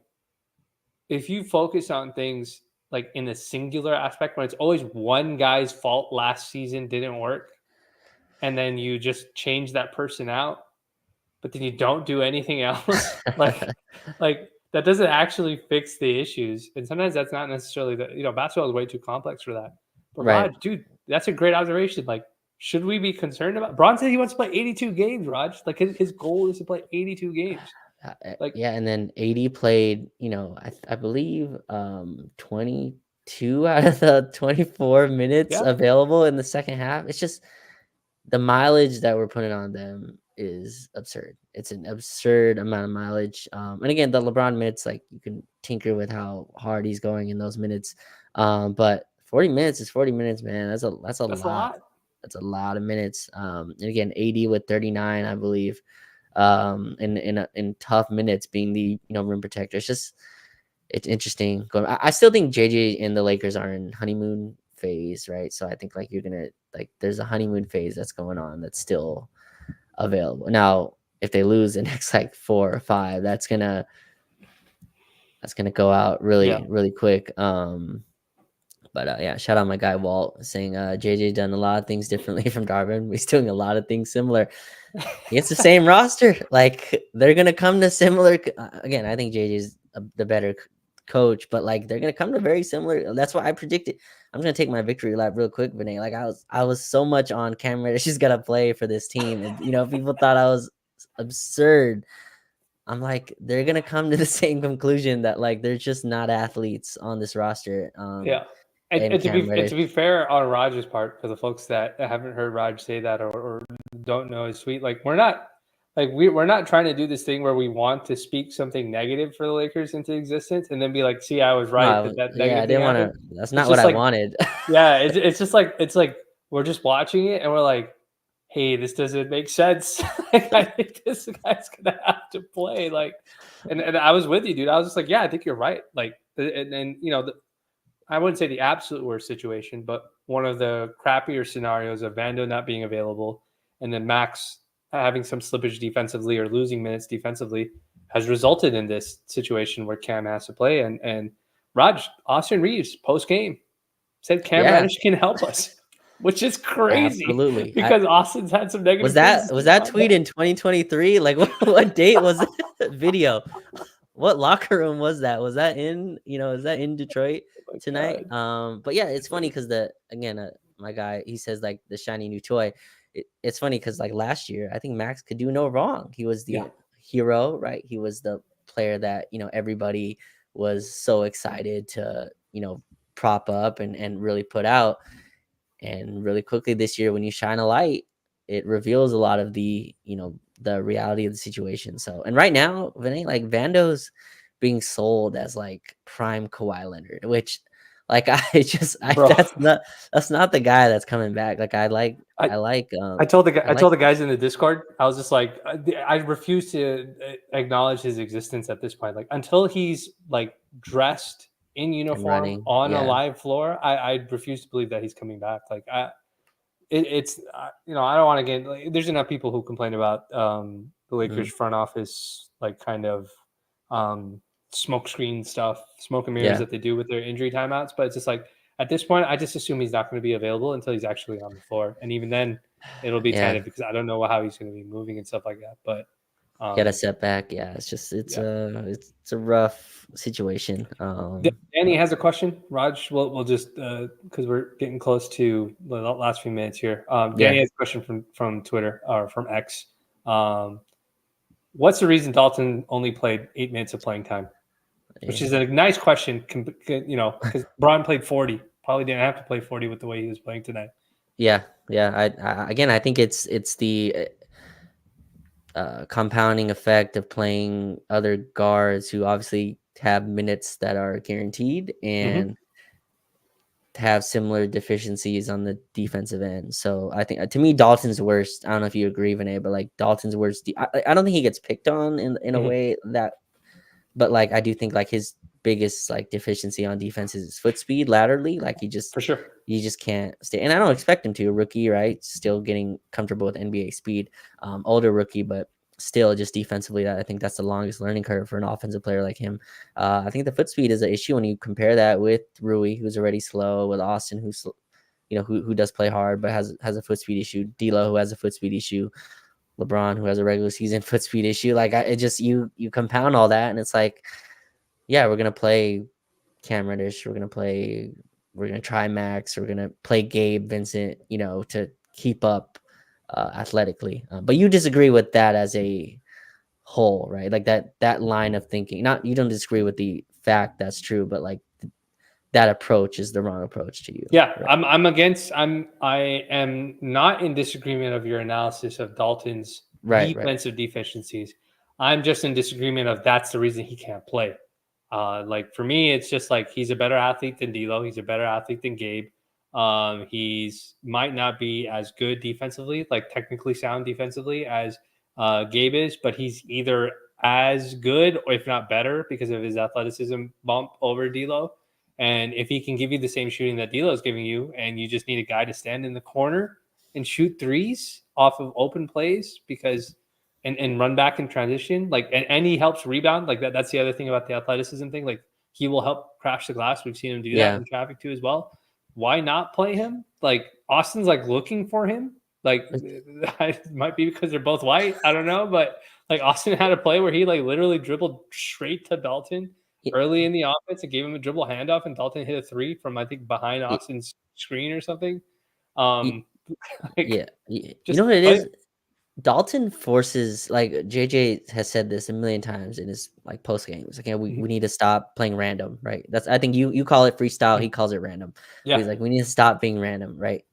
if you focus on things like in a singular aspect, when it's always one guy's fault last season didn't work, and then you just change that person out, but then you don't do anything else, like that doesn't actually fix the issues. And sometimes that's not necessarily basketball is way too complex for that. But Right. Raj, dude, that's a great observation. Like, should we be concerned about? Braun said he wants to play 82 games, Raj. Like his goal is to play 82 games. Like, Yeah, and then AD played, I believe 22 out of the 24 minutes yeah, available in the second half. It's just the mileage that we're putting on them is absurd. It's an absurd amount of mileage. And again, the LeBron minutes, like you can tinker with how hard he's going in those minutes. But 40 minutes is 40 minutes, man. That's a that's lot. a lot. That's a lot of minutes. And again, AD with 39, I believe, in tough minutes being the rim protector. It's interesting. I still think JJ and the Lakers are in honeymoon phase, right? So I think like you're gonna there's a honeymoon phase that's going on that's still available. Now, if they lose the next like 4 or 5, that's gonna go out really quick. But yeah, shout out my guy Walt saying JJ done a lot of things differently from Darvin. He's doing a lot of things similar. It's the same roster. Like they're gonna come to similar. Again, I think JJ's the better coach, but like they're gonna come to very similar. That's why I predicted. I'm gonna take my victory lap real quick, Vinay. Like I was so much on camera. She's gotta play for this team, and people thought I was absurd. I'm like, they're gonna come to the same conclusion that like they're just not athletes on this roster. Yeah. And to be fair on Raj's part, for the folks that haven't heard Raj say that or don't know his tweet, like we're not trying to do this thing where we want to speak something negative for the Lakers into existence and then be like, see, I was right. I didn't want to. That's not what I wanted. Yeah, it's just like we're just watching it and we're like, hey, this doesn't make sense. I think this guy's gonna have to play. Like, and I was with you, dude. I was just like, yeah, I think you're right. Like, and I wouldn't say the absolute worst situation, but one of the crappier scenarios of Vando not being available and then Max having some slippage defensively or losing minutes defensively has resulted in this situation where Cam has to play. And Raj, Austin Reeves, post-game, said Cam Reddish can help us, which is crazy. Absolutely. Because Austin's had some negative. Was that tweet in 2023? Like what date was that video? What locker room was that? Was that in, is that in Detroit tonight? But yeah, it's funny because my guy, he says like the shiny new toy. It's funny because like last year, I think Max could do no wrong. He was the hero, right? He was the player that, everybody was so excited to, prop up and really put out. And really quickly this year, when you shine a light, it reveals a lot of the, the reality of the situation. So, and right now, Vinay, like Vando's being sold as like prime Kawhi Leonard, which like that's not the guy that's coming back. Like I told the guys in the Discord, I was just like, I refuse to acknowledge his existence at this point. Like until he's like dressed in uniform on a live floor, I refuse to believe that he's coming back. Like it's I don't want to get like, there's enough people who complain about the Lakers front office like kind of smoke screen stuff, smoke and mirrors that they do with their injury timeouts, but it's just like at this point I just assume he's not going to be available until he's actually on the floor, and even then it'll be tentative because I don't know how he's going to be moving and stuff like that. But get a setback. Yeah, it's a rough situation. Danny has a question. Raj, we'll just because we're getting close to the last few minutes here. Danny has a question from Twitter or from X. What's the reason Dalton only played 8 minutes of playing time? Which is a nice question, because Braun played 40. Probably didn't have to play 40 with the way he was playing tonight. Yeah. I think it's the compounding effect of playing other guards who obviously have minutes that are guaranteed and have similar deficiencies on the defensive end. So I think to me Dalton's worst. I don't know if you agree, Vinay, but like Dalton's worst. I don't think he gets picked on in a way that, but like I do think like his biggest like deficiency on defense is his foot speed laterally. Like he just can't stay. And I don't expect him to. A rookie, right? Still getting comfortable with NBA speed. Older rookie, but still just defensively, I think that's the longest learning curve for an offensive player like him. I think the foot speed is an issue when you compare that with Rui, who's already slow, with Austin, who's who does play hard but has a foot speed issue, D'Lo, who has a foot speed issue, LeBron, who has a regular season foot speed issue. Like you compound all that, and it's like yeah, we're gonna play Cam Reddish. We're gonna try Max. We're gonna play Gabe Vincent. To keep up athletically. But you disagree with that as a whole, right? Like that line of thinking. Not you don't disagree with the fact that's true, but like that approach is the wrong approach to you. Yeah, Right. I am not in disagreement of your analysis of Dalton's Right. Right. defensive deficiencies. I'm just in disagreement of that's the reason he can't play. Like for me, it's just like he's a better athlete than D'Lo. He's a better athlete than Gabe. He's might not be as good defensively, like technically sound defensively as Gabe is, but he's either as good or if not better because of his athleticism bump over D'Lo. And if he can give you the same shooting that D'Lo is giving you, and you just need a guy to stand in the corner and shoot threes off of open plays because and run back in transition, like and he helps rebound, like that's the other thing about the athleticism thing. Like he will help crash the glass. We've seen him do that Yeah. in traffic too as well. Why not play him? Like Austin's like looking for him. Like it might be because they're both white. I don't know, but like Austin had a play where he like literally dribbled straight to Dalton early in the offense and gave him a dribble handoff, and Dalton hit a three from I think behind Austin's screen or something. Like, Yeah. You just know what it play. is? Dalton forces, like JJ has said this a million times in his like post games. Like, we need to stop playing random, right? That's I think you call it freestyle, he calls it random. But he's Yeah, like, we need to stop being random, right?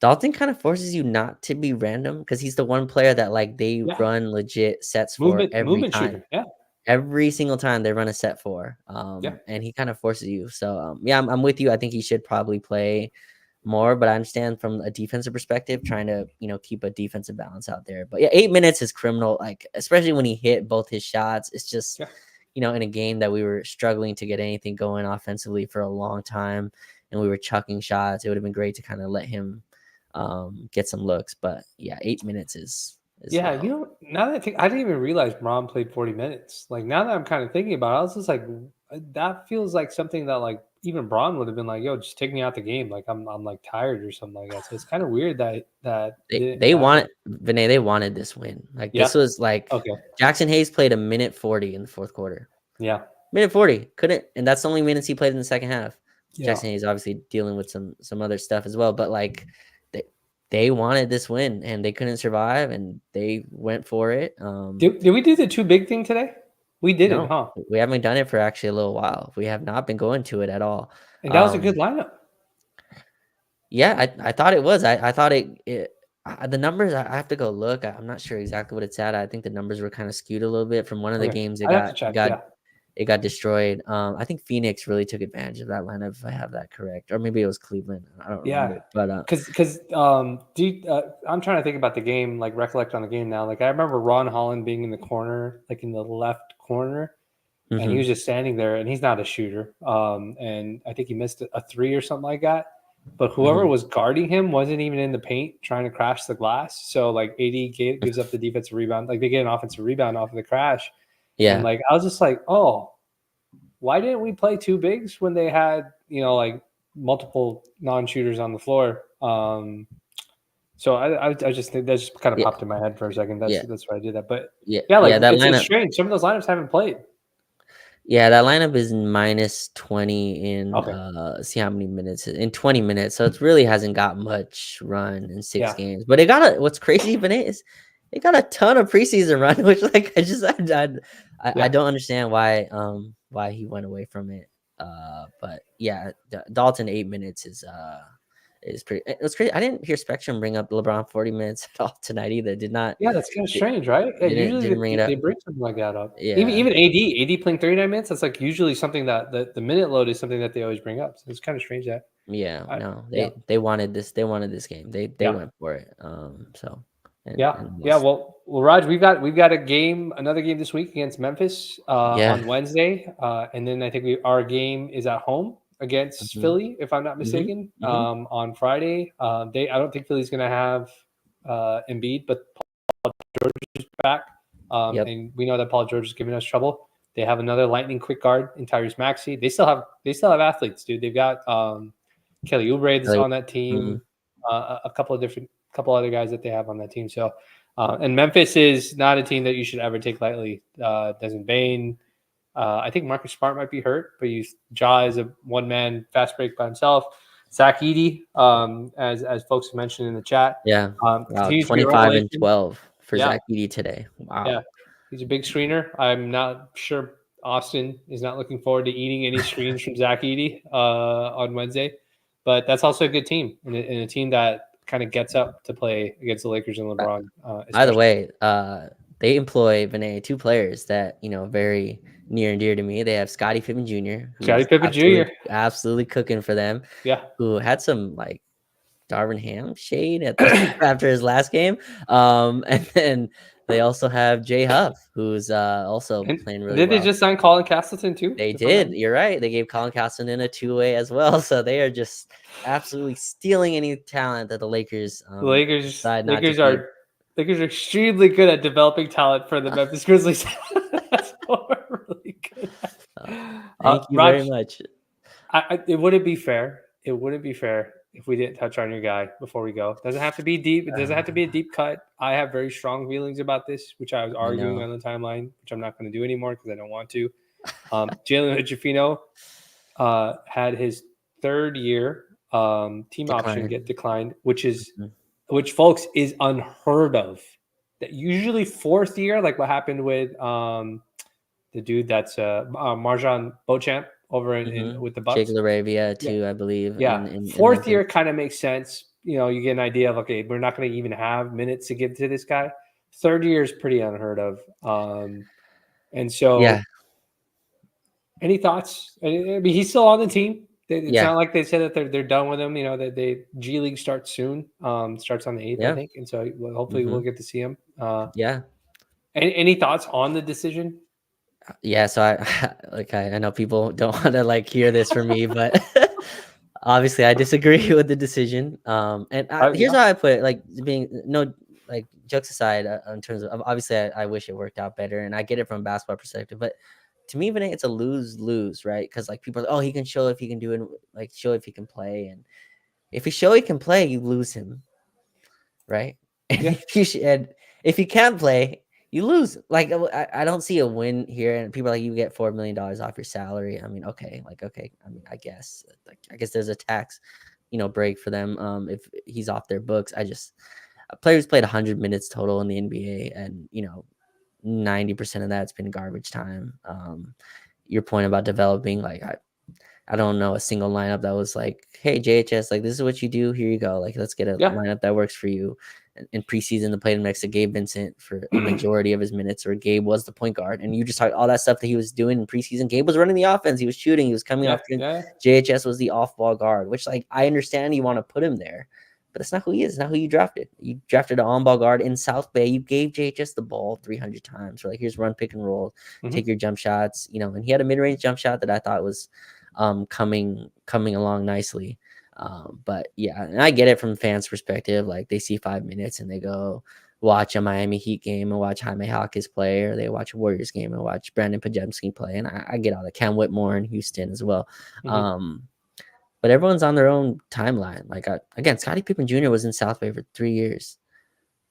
Dalton kind of forces you not to be random because he's the one player that like they yeah, run legit sets for every movement time. shooter. Yeah, Every single time they run a set for. yeah, And he kind of forces you. So yeah, I'm with you. I think he should probably play more, but I understand from a defensive perspective, trying to keep a defensive balance out there. But yeah, 8 minutes is criminal. Like especially when he hit both his shots, it's just yeah. in a game that we were struggling to get anything going offensively for a long time, and we were chucking shots. It would have been great to kind of let him get some looks. But yeah, 8 minutes is Yeah, low. now that I think, I didn't even realize Braun played 40 minutes. Like now that I'm kind of thinking about it, I was just like, that feels like something that like even Braun would have been like, yo, just take me out the game. Like I'm like tired or something like that. So it's kind of weird that didn't They happen. wanted Vinay. They wanted this win. Like Yeah. this was like Okay. Jackson Hayes played a minute 40 in the fourth quarter. Yeah. Minute 40 couldn't, and that's the only minutes he played in the second half. Yeah. Jackson Hayes obviously dealing with some other stuff as well, but like they wanted this win and they couldn't survive, and they went for it. Did we do the too big thing today? We didn't, No, huh? we haven't done it for actually a little while. We have not been going to it at all. And that was a good lineup. Yeah, I thought it was. I thought the numbers. I have to go look. I'm not sure exactly what it's at. I think the numbers were kind of skewed a little bit from one of the Okay. games. I'd have to check. Yeah. It got destroyed. I think Phoenix really took advantage of that lineup, if I have that correct, or maybe it was Cleveland. I don't remember. But Because I'm trying to think about the game, like recollect on the game now. Like I remember Ron Holland being in the corner, like in the left corner, and he was just standing there, and he's not a shooter. And I think he missed a three or something like that. But whoever was guarding him wasn't even in the paint trying to crash the glass. So like AD gives up the defensive rebound, like they get an offensive rebound off of the crash. And yeah, like I was just like, oh, why didn't we play two bigs when they had like multiple non-shooters on the floor? So I just think that just kind of popped in my head for a second. That's why I did that. But yeah, like that it's lineup. strange. Some of those lineups haven't played. Yeah, that lineup is minus 20 in Okay. see how many minutes in 20 minutes. So it really hasn't got much run in six Yeah. games. But it got what's crazy even is it got a ton of preseason run, which like I don't understand why he went away from it. But yeah, Dalton 8 minutes is pretty. It was crazy. I didn't hear Spectrum bring up LeBron 40 minutes at all tonight either. Did not. Yeah, that's kind of strange, right? Yeah, Didn't bring it usually they up. bring something like that up. Yeah. Even AD playing 39 minutes. That's like usually something that the minute load is something that they always bring up. So it's kind of strange that. Yeah, no, Yeah. they wanted this. They wanted this game. They Yeah. went for it. So Yeah. and Yeah. lost. Well, Raj, we've got another game this week against Memphis Yeah. on Wednesday, and then I think our game is at home against Mhm. Philly, if I'm not Mhm. mistaken, Mhm. on Friday. I don't think Philly's going to have Embiid, but Paul George is back, Yep. and we know that Paul George is giving us trouble. They have another lightning quick guard in Tyrese Maxey. They still have athletes, dude. They've got Kelly Oubre that's on that team, a couple other guys that they have on that team. So, and Memphis is not a team that you should ever take lightly. Desmond Bain, I think Marcus Smart might be hurt, but you Ja is a one-man fast break by himself. Zach Edey, as folks mentioned in the chat, Yeah. Wow. continues to be a 25 and revelation. 12 for Yeah, Zach Edey today. Wow. yeah, he's a big screener. I'm not sure Austin is not looking forward to eating any screens from Zach Edey on Wednesday, but that's also a good team and a team that kind of gets up to play against the Lakers and LeBron. By the Especially. way, they employ Vinay two players that very near and dear to me. They have Scottie Pippen Jr., Scottie who's Pippen Jr. absolutely cooking for them, Yeah, who had some like Darvin Ham shade after his last game. And then they also have Jay Huff, who's also and playing really did they well. just sign Colin Castleton too? They If I'm did. not- You're right. They gave Colin Castleton a two-way as well. So they are just absolutely stealing any talent that the Lakers The Lakers, decide not to Lakers keep. are Lakers are extremely good at developing talent for the Memphis Grizzlies. That's what we're really good Thank at. you very Raj, much. it wouldn't be fair. It wouldn't be fair if we didn't touch on your guy before we go. Doesn't have to be deep. It doesn't have to be a deep cut. I have very strong feelings about this, which I was I arguing know. on the timeline, which I'm not going to do anymore because I don't want to. Jalen Hood-Schifino had his third year team option get declined, which folks is unheard of. That usually fourth year, like what happened with the dude that's Marjan Beauchamp over in with the Jake Bucks. Laravia Yeah. too, I believe. Yeah, in fourth Memphis. year kind of makes sense. You know, you get an idea of okay, we're not going to even have minutes to give to this guy. Third year is pretty unheard of. And so, Yeah, any thoughts? I mean, he's still on the team. It's yeah, not like they said that they're done with him. You know that they G League starts soon. Starts on the 8th, I yeah, think, and so hopefully we'll get to see him. yeah, Any thoughts on the decision? yeah. So I know people don't want to like hear this from me, but obviously I disagree with the decision. And here's Yeah. how I put it: like being no like jokes aside, in terms of obviously I wish it worked out better, and I get it from a basketball perspective, but to me, even it's a lose-lose, right? Because like people are like, oh, he can show if he can do it, like show if he can play, and if he show he can play, you lose him, right? And Yeah. if you can't play, you lose. Like I don't see a win here, and people are like you get $4 million off your salary. I mean, okay, I mean, I guess there's a tax, break for them if he's off their books. A player's played 100 minutes total in the NBA, and 90% of that's been garbage time. Your point about developing, like I don't know a single lineup that was like, hey, JHS, like this is what you do. Here you go. Like let's get a lineup that works for you. In preseason, they played him next to Gabe Vincent for a majority of his minutes, or Gabe was the point guard. And you just talk all that stuff that he was doing in preseason. Gabe was running the offense. He was shooting. He was coming off. JHS was the off-ball guard, which like I understand you want to put him there, but that's not who he is. It's not who you drafted. You drafted an on-ball guard in South Bay. You gave JHS the ball 300 times. We're like, here's run, pick, and roll. Take your jump shots. And he had a mid-range jump shot that I thought was coming along nicely. But yeah, and I get it from fans' perspective. Like they see 5 minutes and they go watch a Miami Heat game and watch Jaime Jaquez play, or they watch a Warriors game and watch Brandon Pajemski play. And I get all that. Cam Whitmore in Houston as well. But everyone's on their own timeline. Like again, Scottie Pippen Jr. was in South Bay for 3 years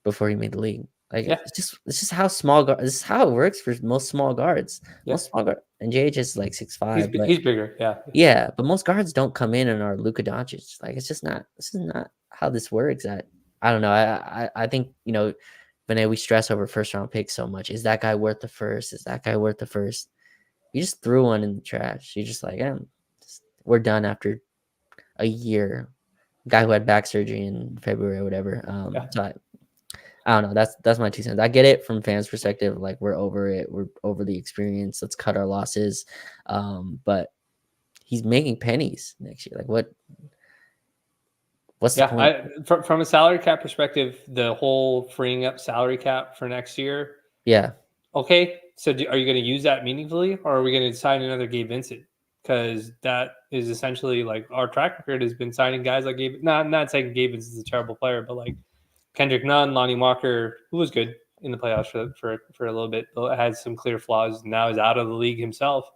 before he made the league. Like it's just how small guard. This is how it works for most small guards. Most small guard, and JH is like 6'5". He's bigger. Yeah, but most guards don't come in and are Luka Doncic. Like it's just not. This is not how this works. I don't know. I think Vinay, we stress over first round picks so much. Is that guy worth the first? Is that guy worth the first? You just threw one in the trash. You just like, we're done after a year. Guy who had back surgery in February or whatever. So I don't know. That's my 2 cents. I get it from fans' perspective. Like we're over it. We're over the experience. Let's cut our losses. But he's making pennies next year. Like what's the point? From a salary cap perspective, the whole freeing up salary cap for next year. Yeah. Okay. So are you going to use that meaningfully, or are we going to sign another Gabe Vincent? Because that is essentially like our track record has been signing guys like Gabe. Not saying Gabe Vincent is a terrible player, but like Kendrick Nunn, Lonnie Walker, who was good in the playoffs for a little bit, but had some clear flaws. Now is out of the league himself.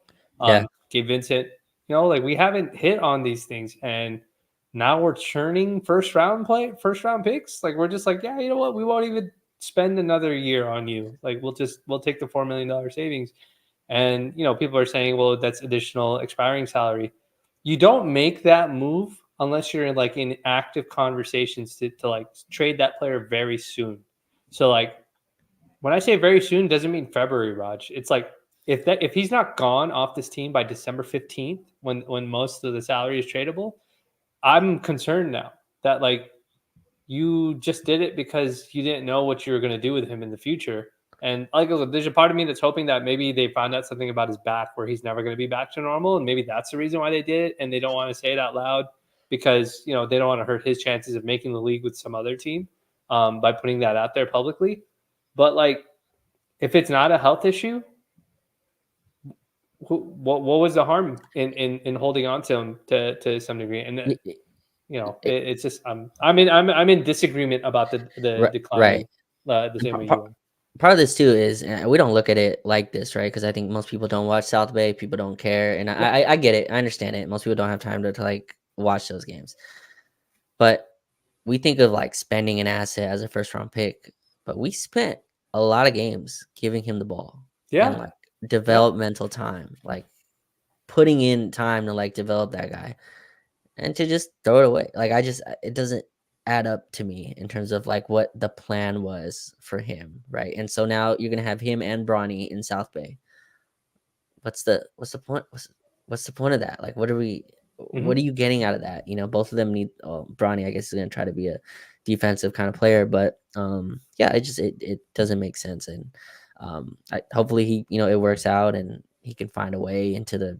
Gabe Vincent, like we haven't hit on these things, and now we're churning first round picks. Like we're just like, yeah, you know what? We won't even spend another year on you. Like we'll take the $4 million savings. And people are saying, well, that's additional expiring salary. You don't make that move unless you're like in active conversations to like trade that player very soon. So like when I say very soon, doesn't mean February, Raj. It's like if he's not gone off this team by December 15th, when most of the salary is tradable, I'm concerned now that like you just did it because you didn't know what you were going to do with him in the future. And like there's a part of me that's hoping that maybe they found out something about his back where he's never going to be back to normal, and maybe that's the reason why they did it, and they don't want to say it out loud because they don't want to hurt his chances of making the league with some other team by putting that out there publicly. But like, if it's not a health issue, what was the harm in holding on to him to some degree? And it's just I'm in disagreement about the declining the same way you are. Part of this too is we don't look at it like this, right? Because I think most people don't watch South Bay. People don't care, and I get it. I understand it. Most people don't have time to like watch those games, but we think of like spending an asset as a first round pick, but we spent a lot of games giving him the ball, and like developmental time, like putting in time to like develop that guy, and to just throw it away. Like it doesn't add up to me in terms of like what the plan was for him, right? And so now you're gonna have him and Bronny in South Bay. What's the point? What's the point of that? Like, what are you getting out of that? Both of them need. Bronny, I guess, is gonna try to be a defensive kind of player, but yeah, it doesn't make sense, and hopefully he it works out and he can find a way into the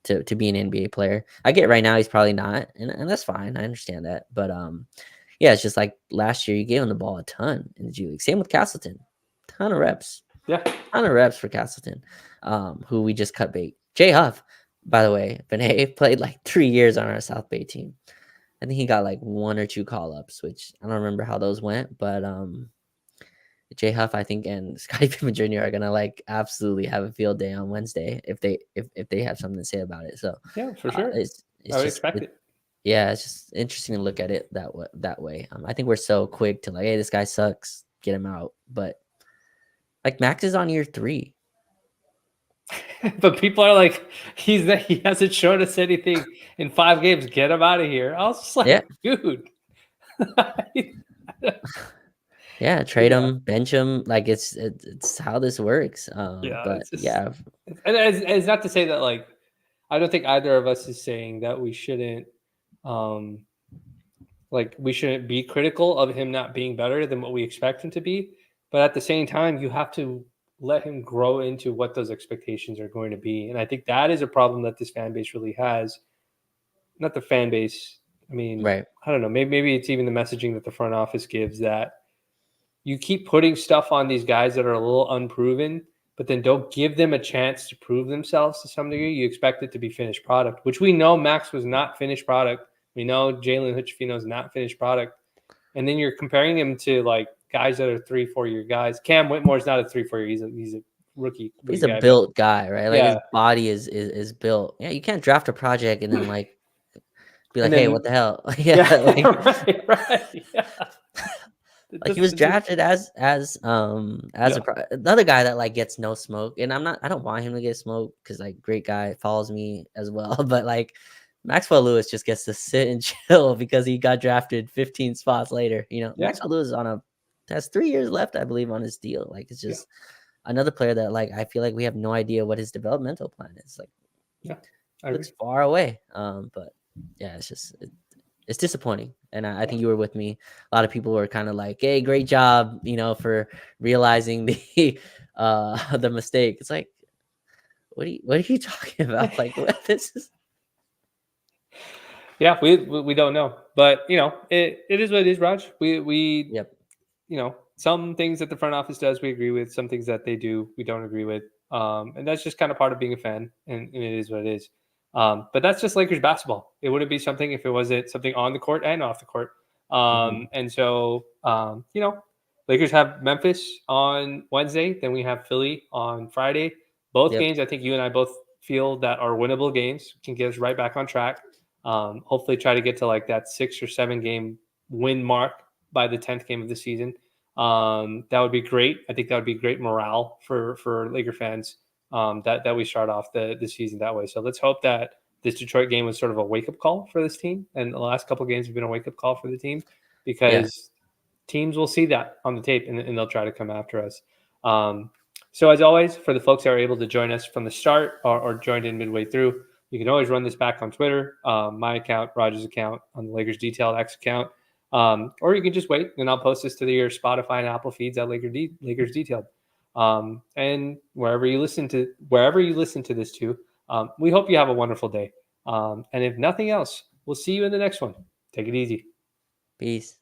to be an NBA player. I get right now he's probably not, and that's fine. I understand that, but yeah, it's just like last year you gave him the ball a ton in the G League. Same with Castleton, ton of reps, ton of reps for Castleton, who we just cut bait. Jay Huff, by the way, Benet played like 3 years on our South Bay team. I think he got like 1 or 2 call ups, which I don't remember how those went, but Jay Huff, I think, and Scottie Pippen Jr. are gonna like absolutely have a field day on Wednesday if they have something to say about it. So yeah, for sure, it's I would expect it. Yeah, it's just interesting to look at it that way. I think we're so quick to like, hey, this guy sucks, get him out. But like Max is on year 3. But people are like, he hasn't shown us anything in 5 games. Get him out of here. I was just like, dude. Yeah, trade him, bench him. Like it's how this works. But yeah, and it's not to say that like I don't think either of us is saying that we shouldn't we shouldn't be critical of him not being better than what we expect him to be. But at the same time, you have to let him grow into what those expectations are going to be. And I think that is a problem that this fan base really has. Not the fan base. I mean, right. I don't know. Maybe it's even the messaging that the front office gives that you keep putting stuff on these guys that are a little unproven, but then don't give them a chance to prove themselves to some degree. You expect it to be finished product, which we know Max was not finished product. We know Jalen Hood-Schifino is not finished product. And then you're comparing him to like guys that are 3-4 year guys. Cam Whitmore is not a 3-4 year. He's a rookie. He's a built guy, right? Like his body is built. Yeah, you can't draft a project and then like be like, hey, what the hell? Right. Yeah. Like he was drafted as another guy that like gets no smoke, and I don't want him to get smoke because like great guy, follows me as well, but like Maxwell Lewis just gets to sit and chill because he got drafted 15 spots later. Maxwell Lewis has 3 years left, I believe, on his deal. Like it's just another player that like I feel like we have no idea what his developmental plan is. Like it's far away. But yeah, it's disappointing. And I think you were with me. A lot of people were kind of like, hey, great job, for realizing the mistake. It's like, what are you talking about? Like, what this is. Yeah, we don't know. But it is what it is, Raj. We some things that the front office does we agree with, some things that they do we don't agree with. And that's just kind of part of being a fan, and it is what it is. But that's just Lakers basketball. It wouldn't be something if it wasn't something on the court and off the court. And so, Lakers have Memphis on Wednesday. Then we have Philly on Friday. Both games, I think you and I both feel that are winnable games, can get us right back on track. Hopefully try to get to like that 6 or 7 game win mark by the 10th game of the season. That would be great. I think that would be great morale for Laker fans. that we start off the season that way. So let's hope that this Detroit game was sort of a wake up call for this team, and the last couple games have been a wake up call for the team because teams will see that on the tape and they'll try to come after us. So as always, for the folks that are able to join us from the start or joined in midway through, you can always run this back on Twitter, my account, Roger's account, on the Lakers Detailed X account, or you can just wait and I'll post this to your Spotify and Apple feeds at Lakers Detailed. And wherever you listen to this to, we hope you have a wonderful day. And if nothing else, we'll see you in the next one. Take it easy. Peace.